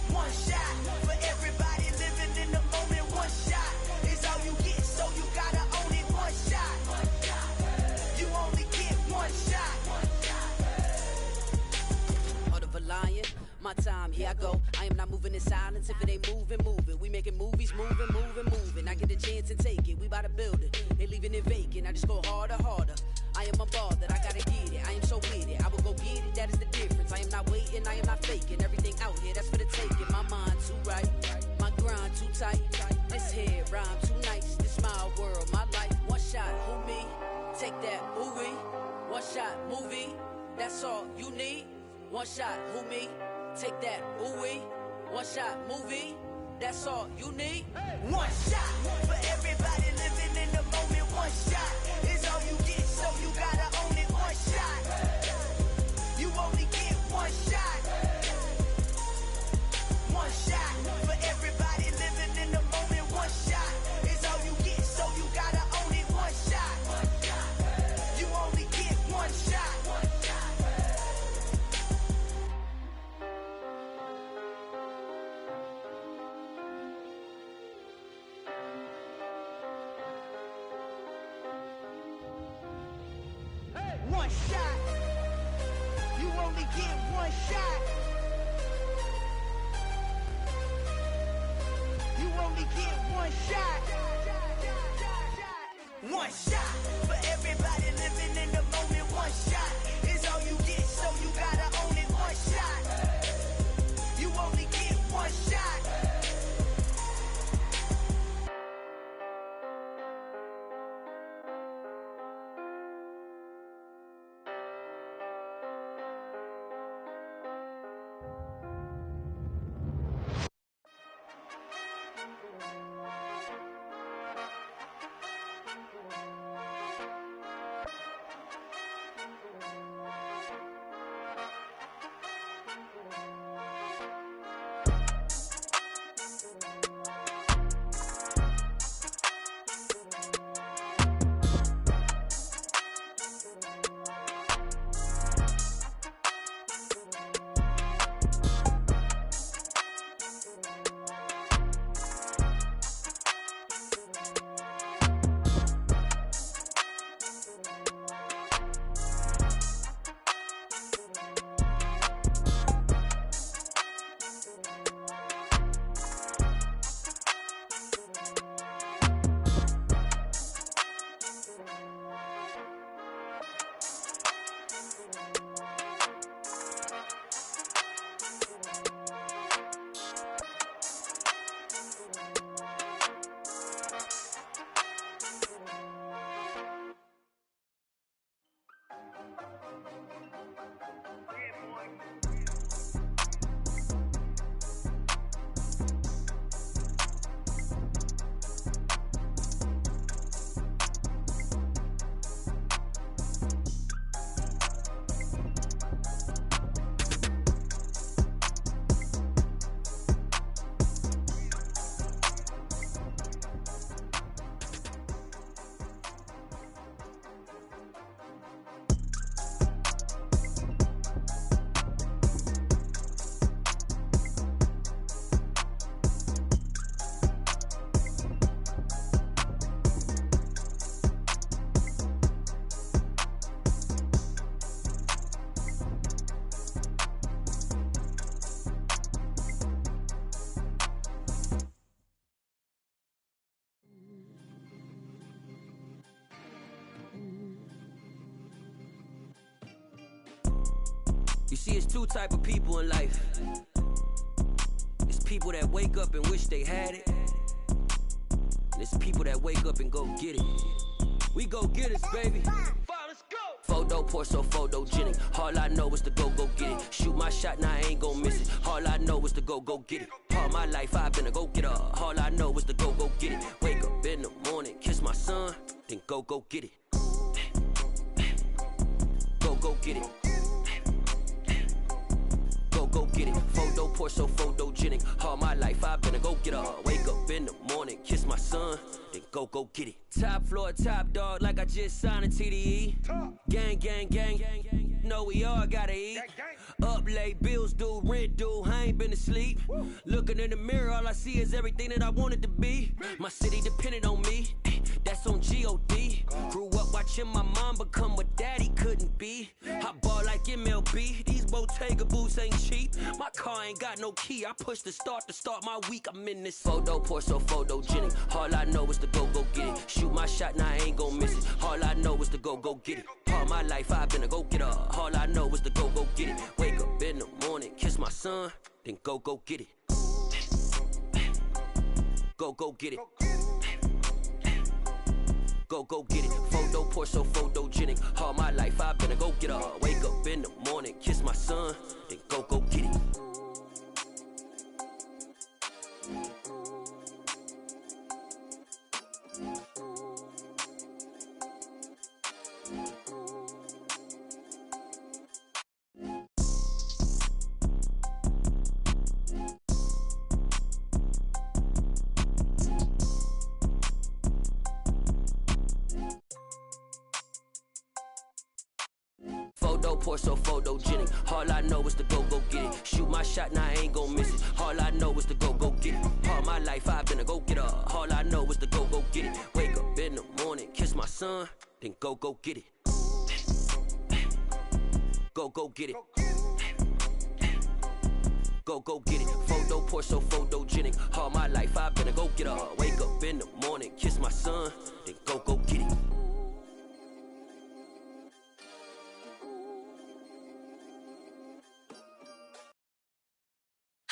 One shot for everybody living in the moment. One shot is all you get, so you gotta own it. One shot. You only get one shot. Heart of a lion, my time, here I go. I am not moving in silence. If it ain't moving, moving. We making movies, moving, moving, moving. I get a chance and take it. We bout to build it. They leaving it vacant. I just go harder, harder. I am a ball that I gotta get it. I am so with it. I will go get it. That is the difference. I am not waiting. I am not faking. Everything out here, that's for the taking. My mind too right. My grind too tight. This head rhyme too nice. This my world, my life. One shot, who me? Take that, movie. One shot, movie. That's all you need. One shot, who me? Take that, ooh-wee. One shot, movie. That's all you need. One shot for everybody living in the moment. One shot is all you get, so you gotta own it. One shot. You only get one shot. One shot for everybody living in the moment. One shot is all you get, so you gotta own it. One shot. You only get one shot. One shot. You only get one shot. You only get one shot. One shot for everybody living in the moment. One shot is all you get, so you gotta own it. One shot. You only get one shot. You see, it's two type of people in life. It's people that wake up and wish they had it. It's people that wake up and go get it. We go get it, baby. Photo poor, so photogenic. All I know is to go get it. Shoot my shot, now I ain't gon' miss it. All I know is to go get it. All my life I've been a go-getter. All I know is to go get it. Wake up in the morning, kiss my son, then go get it. Go get it. Go get it. Photo poor, so photogenic. All my life I've been a go-getter. Wake up in the morning, kiss my son, then go get it. Top floor, top dog, like I just signed a TDE. Gang. Know we all gotta eat. Up late, bills due, rent due, I ain't been asleep. Looking in the mirror, all I see is everything that I wanted to be. My city depended on me, that's on G.O.D. Grew up watching my mom become what daddy couldn't be. I ball like MLB, these Bottega boots ain't cheap. My car ain't got no key, I push the start to start my week. I'm in this photo poor, so photogenic. All I know is to go get it. Shoot my shot, now I ain't gon' miss it. All I know is to go get it. All my life I've been a go-getter. All I know is to go get it. Wake up in the morning, kiss my son, then go get it. Go get it. Go get it. Photo poor, so photogenic. All my life I've been a go-getter. Wake up in the morning, kiss my son, then go get it. Photo poor, so photogenic. All I know is to go get it. Shoot my shot, now I ain't gon' miss it. All I know is to go get it. All my life I've been a go-getter. All I know is to go get it. Wake up in the morning, kiss my son, then go get it. Go get it. Go get it. Photo poor, so photogenic. All my life I've been a go-getter. Wake up in the morning, kiss my son, then go get it.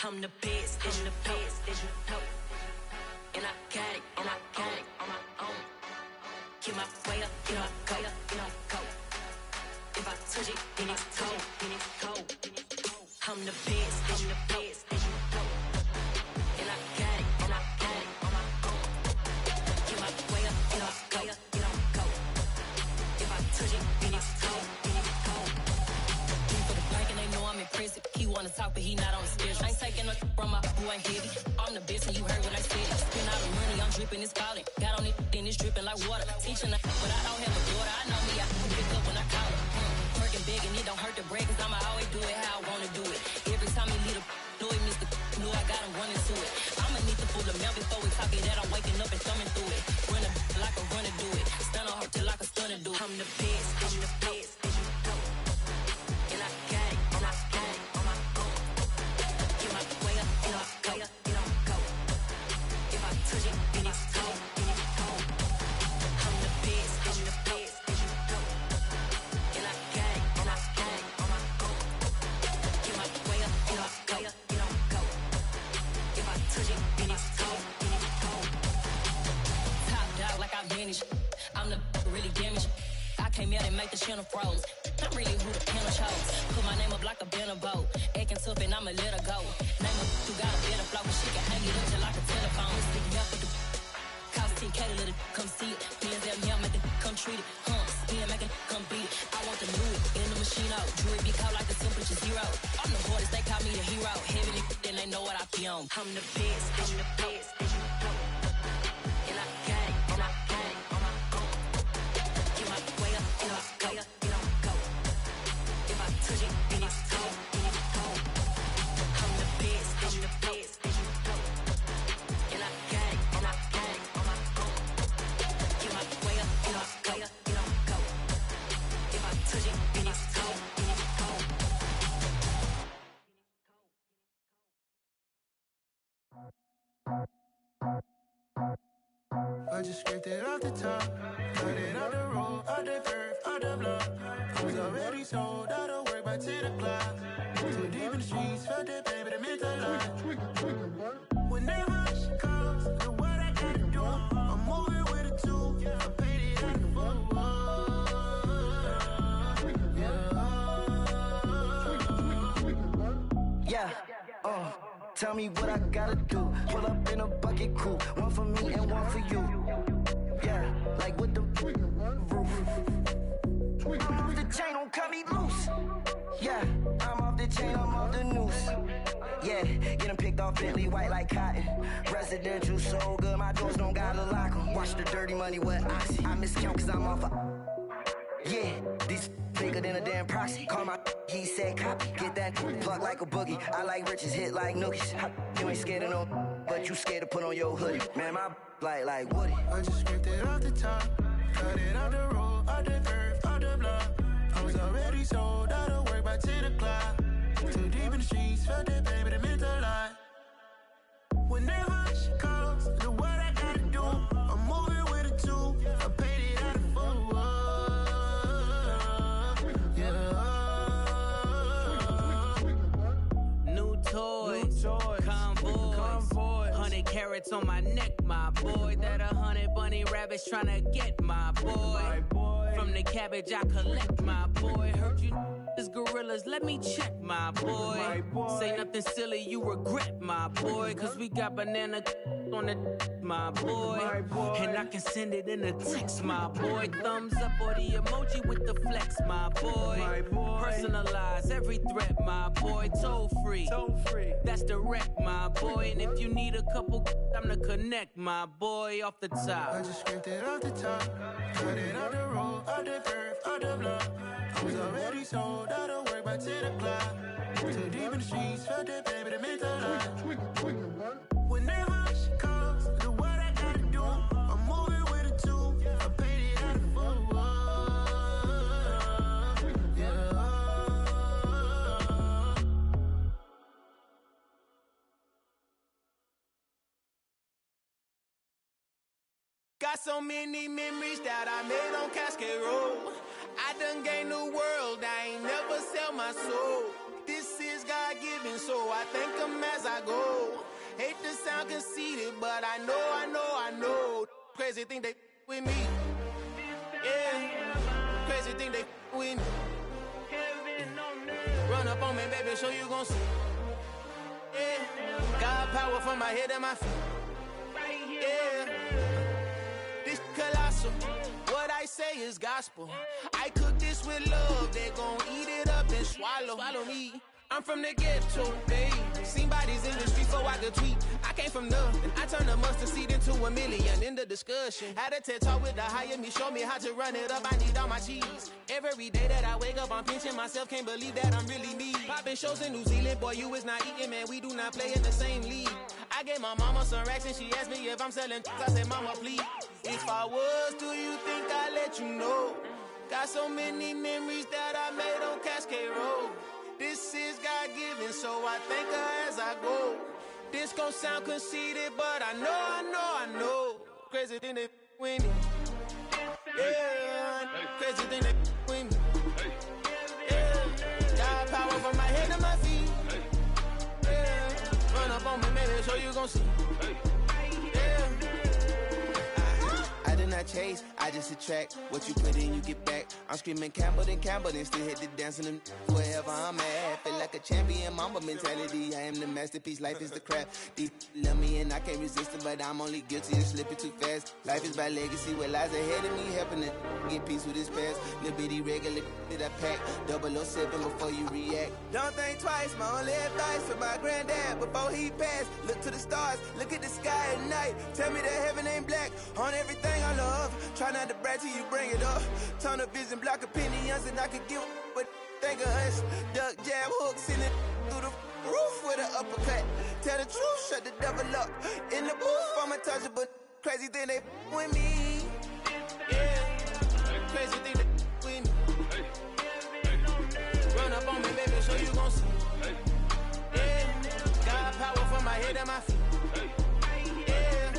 I'm the best, and the best, and you know. And I got it, on my own. Get my way up, get my go, go. If I touch it, then it's cold, I'm the best, and the best, and you know. And I got it, on my own. Get my way up, get my go. If I touch it, then it's cold, for the blank and they know I'm impressive. He wanna talk, but he not on the schedule. I ain't taking no from my boo, ain't heavy. I'm the best and you heard what I said. Spend all the money, I'm dripping, it's falling. Got on it, then it's dripping like water. Teaching her, but I don't have a daughter. I know me, I can pick up when I call her. Working big and it don't hurt to break, cause I'ma always do it how I wanna do it. Every time he lead a know it, Mr. Know I got him running to it. I'ma need to pull the mail before we talk it that I'm waking up and thumbing through it. Run a like a runner do it. Stun on her till like a stunner do it. I'm the best, and the best, and you know. And I got it, on my own. Get my way up, and I go. If I touch it, then it's cold, I'm the best, and the best, and you know. And I got it, on my own. Get my way up, and I go. If I touch it, then it's cold, Top dog like I manage. I'm the really damaged. I came out and make the channel froze. I'm really who the panel chose. Put my name up like a banner boat. Acting tough and I'ma let her go. Name her who got a better flow, but she can hang it up just like a telephone. Stick me up with the cost 10K to let it come see it. Bills at me, I make it come treat it. Spin, make it come beat it. I want the new it in the machine out. Jewelry be caught like the temperature zero. I'm the hardest, they call me the hero. Heavy then they know what I be on. I'm the best, and the best, and you know. And I got it, on my own. Get my way up, and I go. If I touch it, then it's cold, I'm the best, and the best, and you know. And I got it, on my own. Get my way up, and I go. If I touch it, then it's cold, I just scraped it off the top, cut it out the road, out the curve, out the block. Was already sold, out of work by 10 o'clock. Too deep in the streets, felt that pain, but it meant a lot. Whenever she calls, know what I gotta do. I'm tell me what I gotta do. Pull up in a bucket crew, one for me and one for you. Yeah, like with the roof. I'm off the chain, don't cut me loose. Yeah, I'm off the chain, I'm off the noose. Yeah, get them picked off Bentley, white like cotton. Residential so good, my doors don't gotta lock 'em. Watch the dirty money with oxy. I miscount cause I'm off yeah, these bigger than a damn proxy. Call my he said copy. Get that plug like a boogie. I like riches, hit like nookies. You ain't scared of no, but you scared to put on your hoodie. Man, my like Woody. I just scraped it off the top. Cut it out the road, out the curve, out the block. I was already sold out of work by 10 o'clock. Too deep in the streets, felt that baby, that meant a lot. Whenever she calls, do what I gotta do. I'm moving with a two. I paid it out of full. New toys, convoys, 100 carats on my neck, my boy. That 100 bunny rabbits tryna get my boy. From the cabbage I collect, my boy. Heard you is gorillas, let me check, my boy. Say nothing silly, you regret, my boy. Cause we got banana on the my boy. And I can send it in a text, my boy. Thumbs up or the emoji with the flex, my boy. Personalize every threat, my boy. Toll free, that's direct, my boy. And if you need a couple, I'm to connect, my boy, off the top. I just scraped it off the top. Cut it out the road, out the curve, out the block. I was already sold out of work by 10 o'clock. Too deep in the streets, felt that baby, that meant a lot. Whenever she calls, do what I gotta do. I'm moving with a two. I paid it out of full. Got so many memories that I made on Cascade Road. I done gained the world, I ain't never sell my soul. This is God-given, so I thank him as I go. Hate to sound conceited, but I know. Crazy thing they with me. Yeah, crazy thing they with me. Run up on me, baby, so you gon' see. Yeah, got power from my head and my feet. Yeah, this colossal. What I say is gospel. I cook this with love, they gon' eat it up and swallow me. I'm from the ghetto, baby. Seen bodies in the streets so I could tweet. I came from nothing. I turned a mustard seed into a million in the discussion. Had a TED talk with the higher me, show me how to run it up. I need all my cheese. Every day that I wake up, I'm pinching myself. Can't believe that I'm really me. Popping shows in New Zealand, boy, you is not eating, man. We do not play in the same league. I gave my mama some racks and she asked me if I'm selling. I said, mama, please. If I was, do you think I'd let you know? Got so many memories that I made on Cascade Road. This is God-given, so I thank her as I go. This gon' sound conceited, but I know. Crazy thing they with me. Yeah, crazy thing they with me. Yeah, got power from my head to my feet. Yeah, run up on me, maybe so you gon' see. Yeah. I did not chase, I just attract. What you put in, you get back. I'm screaming Campbell, then still hit the dance and them wherever I'm at. Feel like a champion, mama mentality. I am the masterpiece, life is the crap. Deep love me and I can't resist it, but I'm only guilty of slipping too fast. Life is by legacy, what lies ahead of me, helping to get peace with this past. Little bitty regular that I pack, 007 before you react. Don't think twice, my only advice for my granddad before he passed. Look to the stars, look at the sky at night. Tell me that heaven ain't black on everything I love. Try not to brag till you bring it up. Tunnel vision, block opinions, and I could give but think of us. Duck jab hooks in it through the roof with an uppercut. Tell the truth, shut the devil up. In the booth, I'm untouchable. Crazy thing they with me. Yeah, crazy thing they with me. Run up on me, baby, so you gon' see. Yeah, got power from my head and my feet. Yeah.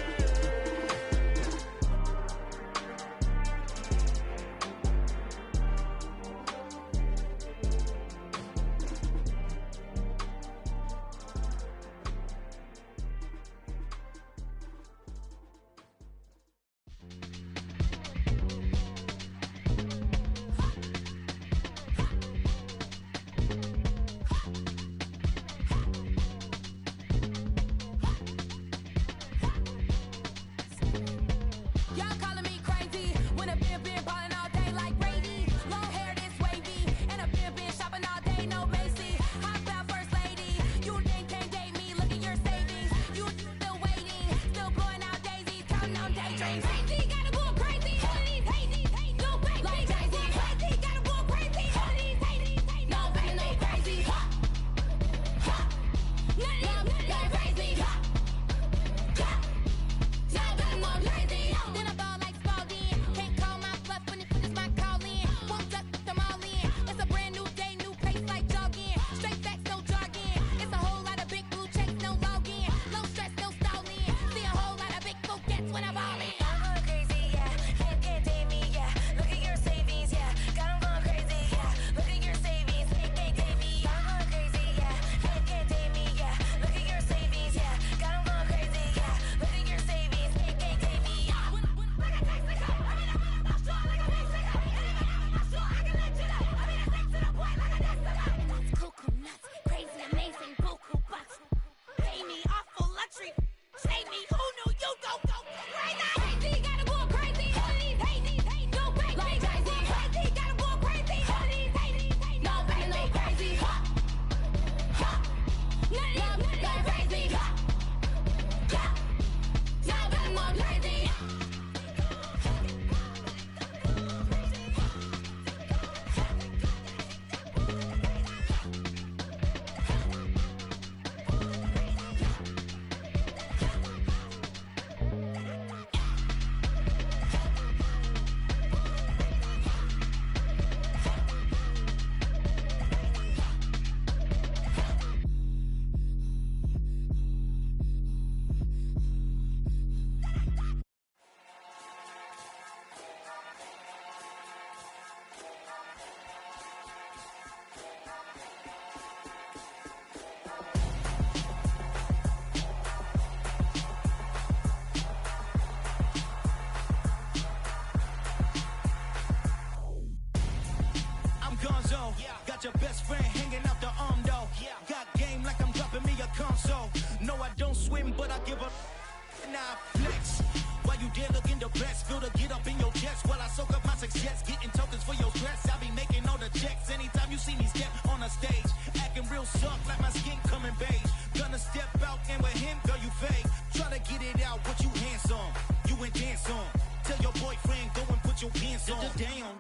I flex. While you there looking depressed, feel to get up in your chest. While I soak up my success, getting tokens for your stress. I be making all the checks anytime you see me step on a stage. Acting real soft like my skin coming beige. Gonna step out and with him, girl, you fake. Try to get it out, but you handsome. You ain't dance on. Tell your boyfriend, go and put your pants on. Down.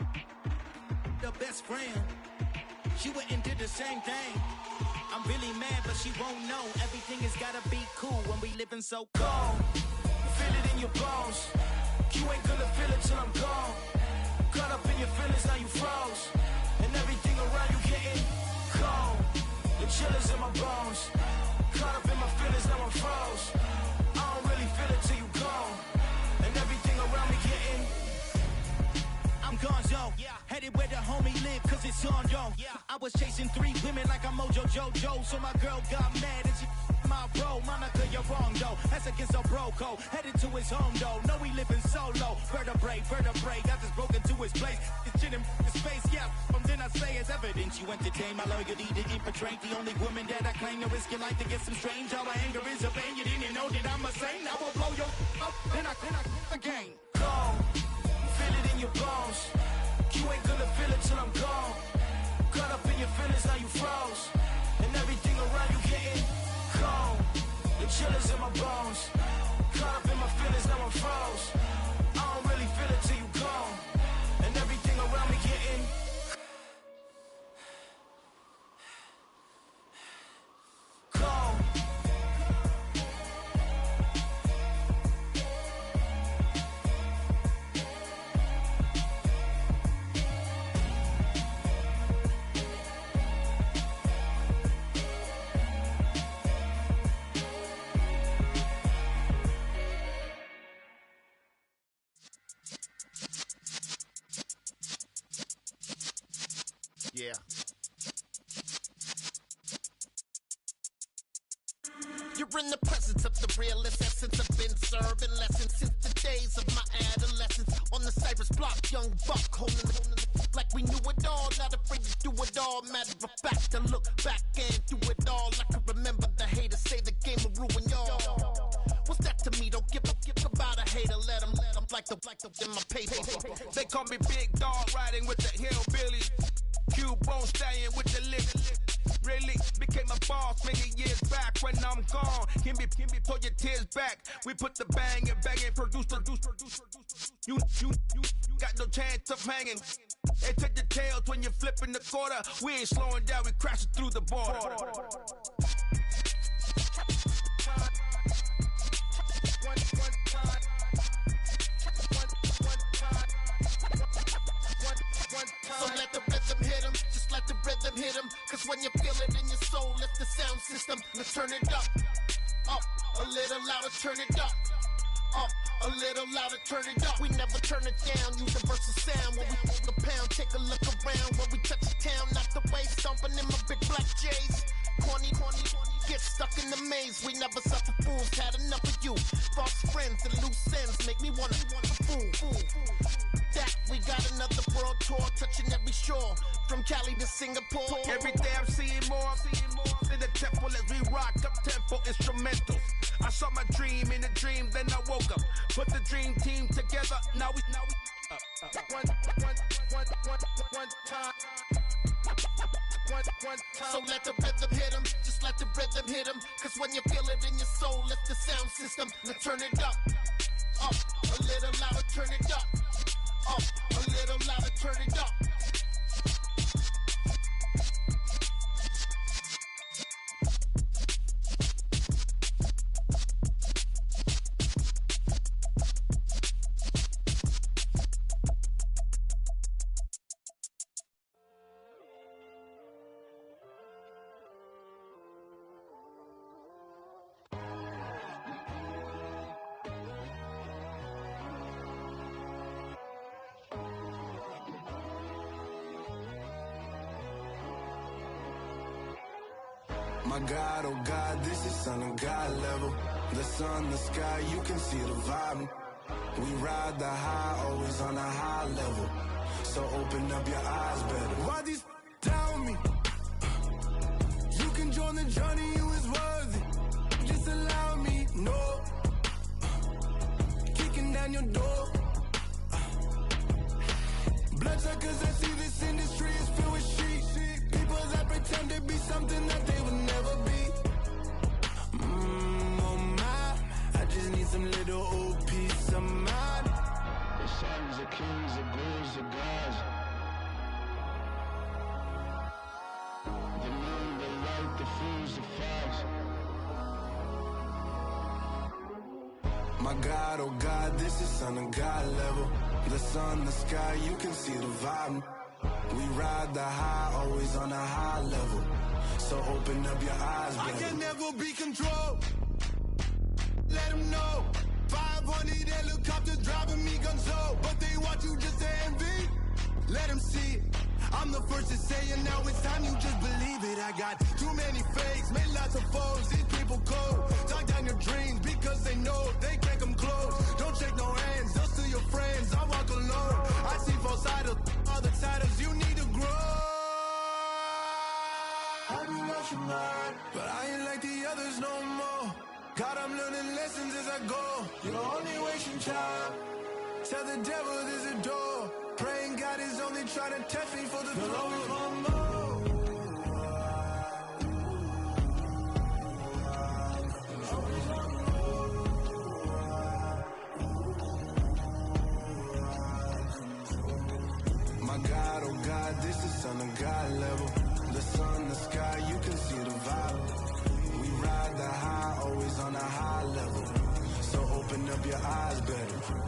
The best friend. She went and did the same thing. I'm really mad, but she won't know. Everything has gotta be cool when we living so cold. Feel it in your bones. You ain't gonna feel it till I'm gone. Caught up in your feelings, now you froze. And everything around you getting cold. The chillers in my bones. Caught up in my feelings, now I'm froze. I don't really feel it till you gone. And everything around me getting I'm gonzo, headed where the homie live, cause it's on, yo. I was chasing 3 women like I'm Mojo Jojo, so my girl got mad and she my bro. Monica, you're wrong, though. That's against a bro code. Headed to his home, though. No, we living solo. Vertebrae. I just broke into his place. It's shit in his face, yeah. From then I say it's evidence you entertain my loyalty to infiltrate. The only woman that I claim to risk your life to get some strange. All my anger is a pain. You didn't know that I'm a saint. I will blow your up. Then I again. Gone. Feel it in your bones. You ain't gonna feel it till I'm gone. Caught up in your feelings, now you froze. And everything around you getting cold. The chillers in my bones. Caught up in my feelings, now I'm froze. I don't really feel it till you gone. And everything around me getting cold. Yeah. You're in the presence of the realest essence. I've been serving lessons since the days of my adolescence. On the Cypress block, young buck holding the like we knew it all. Not afraid to do it all. Matter of fact, to look back and do it all. I can remember the haters say the game will ruin y'all. What's that to me? Don't give about a hater. Let them like the in my paper. They call me Big Dog, riding with the hillbillies. Q-Bone staying with the lick. Really became a boss many years back. When I'm gone, can be pull your tears back. We put the bang and produce. You got no chance of hanging. They take the tails when you're flipping the quarter. We ain't slowing down, we crashing through the border. So let the rhythm hit him, just let the rhythm hit him. Cause when you feel it in your soul, lift the sound system. Let's turn it up, a little louder, turn it up. A little louder, turn it up. We never turn it down, universal sound. When we hold the pound, take a look around. When we touch the town, not the way, stomping in my big black J's. Corny, get stuck in the maze. We never suffer fools, had enough of you. False friends and loose ends make me wanna fool. That we got another world tour, touching every shore, from Cali to Singapore. Every day I'm seeing more. In the temple as we rock up tempo instrumentals. I saw my dream in a dream, then I woke up. Put the dream team together. Now we one time. So let the rhythm hit him, just let the rhythm hit him. Cause when you feel it in your soul, lift the sound system. Let's turn it up, a little louder, turn it up, a little louder, turn it up. My God, oh God, this is Son of God level. The sun, the sky, you can see the vibe. We ride the high, always on a high level. So open up your eyes better. Why these tell me? You can join the journey, you is worthy. Just allow me, no. your door. Bloodsuckers that see this industry is filled with sheep. People that pretend to be something that they would never be. Oh my, I just need some little old peace of mind. The sons of kings, the bulls, the gods. The moon, the light, the fools, the fogs. My God, oh God, this is son of God level. The sun, the sky, you can see the vibe. We ride the high, always on a high level. So open up your eyes, baby. I can never be controlled. Let them know. 500 helicopters driving me gonzo. But they want you just to envy. Let them see it. I'm the first to say it, now it's time you just believe it. I got too many fakes, made lots of foes. These people cold. Talk down your dreams because they know they can't come close. Don't shake no hands, just to your friends. I walk alone. I see false idols, other titles. You need to grow. Have you lost your mind? But I ain't like the others no more. God, I'm learning lessons as I go. You're only wasting time. Tell the devil there's a door. Praying God is only trying to test me for the glory. My God, oh God, this is son of God level. The sun, the sky, you can see the vibe. We ride the high, always on a high level. So open up your eyes, better.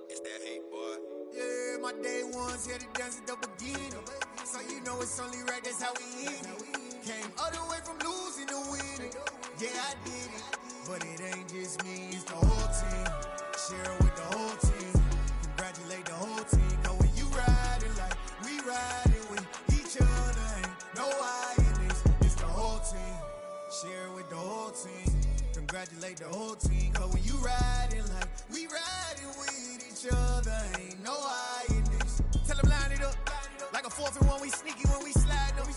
It's that hate, boy. Yeah, my day ones here to dance at the beginning. So you know it's only right, that's how we end it. Came all the way from losing to winning. Yeah, I did it. But it ain't just me, it's the whole team. Share it with the whole team. Congratulate the whole team. Cause when you riding like we riding with each other, ain't no I in this. It's the whole team. Share it with the whole team. Congratulate the whole team. Cause when you riding like we riding with each other, ain't no I in this. Tell them line it up. Like a 4th and 1, we sneaky when we slide them.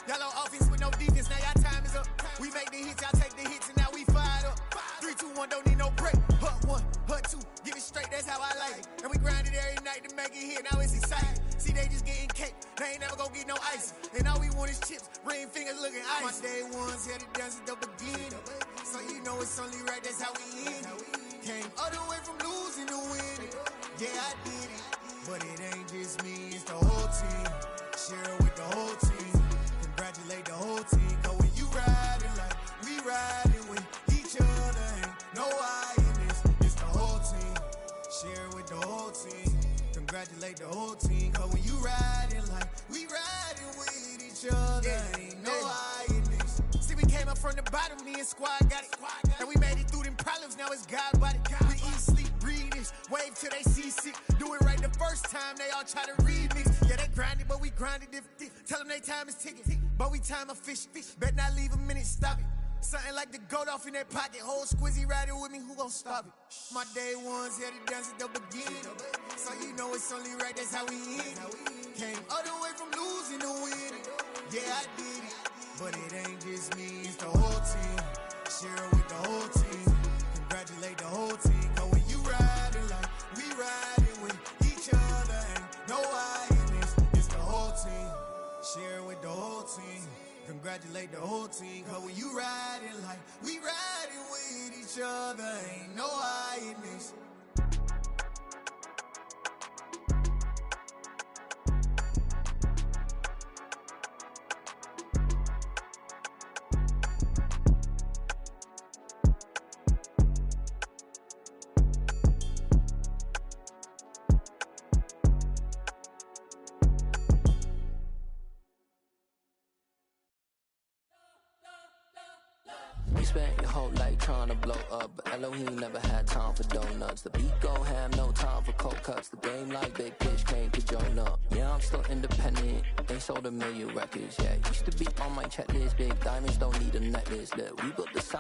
Y'all on offense with no defense, now y'all time is up. We make the hits, y'all take the hits, and now we fired up. 3, 2, 1, don't need no break. Hut 1, hut 2, give it straight, that's how I like it. And we grind it every night to make it hit, now it's exciting. See, they just getting cake, they ain't never gonna get no ice. And all we want is chips, ring fingers looking ice. My day ones here to dance at the beginning. So you know it's only right, that's how we end it. Came all the way from losing to winning. Yeah, I did it. But it ain't just me, it's the whole team. Share it with the whole team. Congratulate the whole team. Cause when you riding like we riding with each other, ain't no I in this. It's the whole team. Share it with the whole team. Congratulate the whole team. Cause when you riding like we riding with each other, ain't no I in this. See, we came up from the bottom, me and squad got it. And we made it through them problems, now it's God body. We eat, sleep, breathe, remix. Wave till they seasick. Do it right the first time, they all try to remix. Yeah, they grinded, but we grinded different. Tell them they time is ticking, but we time a fish. Bet not leave a minute, stop it. Something like the goat off in their pocket. Whole squizzy riding with me, who gon' stop it? My day ones here to dance at the beginning. So you know it's only right, that's how we end. Came all the way from losing to winning. Yeah, I did it, but it ain't just me, it's the whole team. Share it with the whole team. Congratulate the whole team. Cause when you riding like we riding with each other, ain't no I in this, it's the whole team. Share it with the whole team. Congratulate the whole team. Cause when you riding like we riding with each other, ain't no I in this. You spent your whole life trying to blow up, but Elohim never had time for donuts. The beat go ham, no time for cold cuts. The game like Big Pitch came to join up. Yeah, I'm still independent. They sold 1 million records. Yeah, used to be on my checklist. Big diamonds don't need a necklace. Look, we built the sound.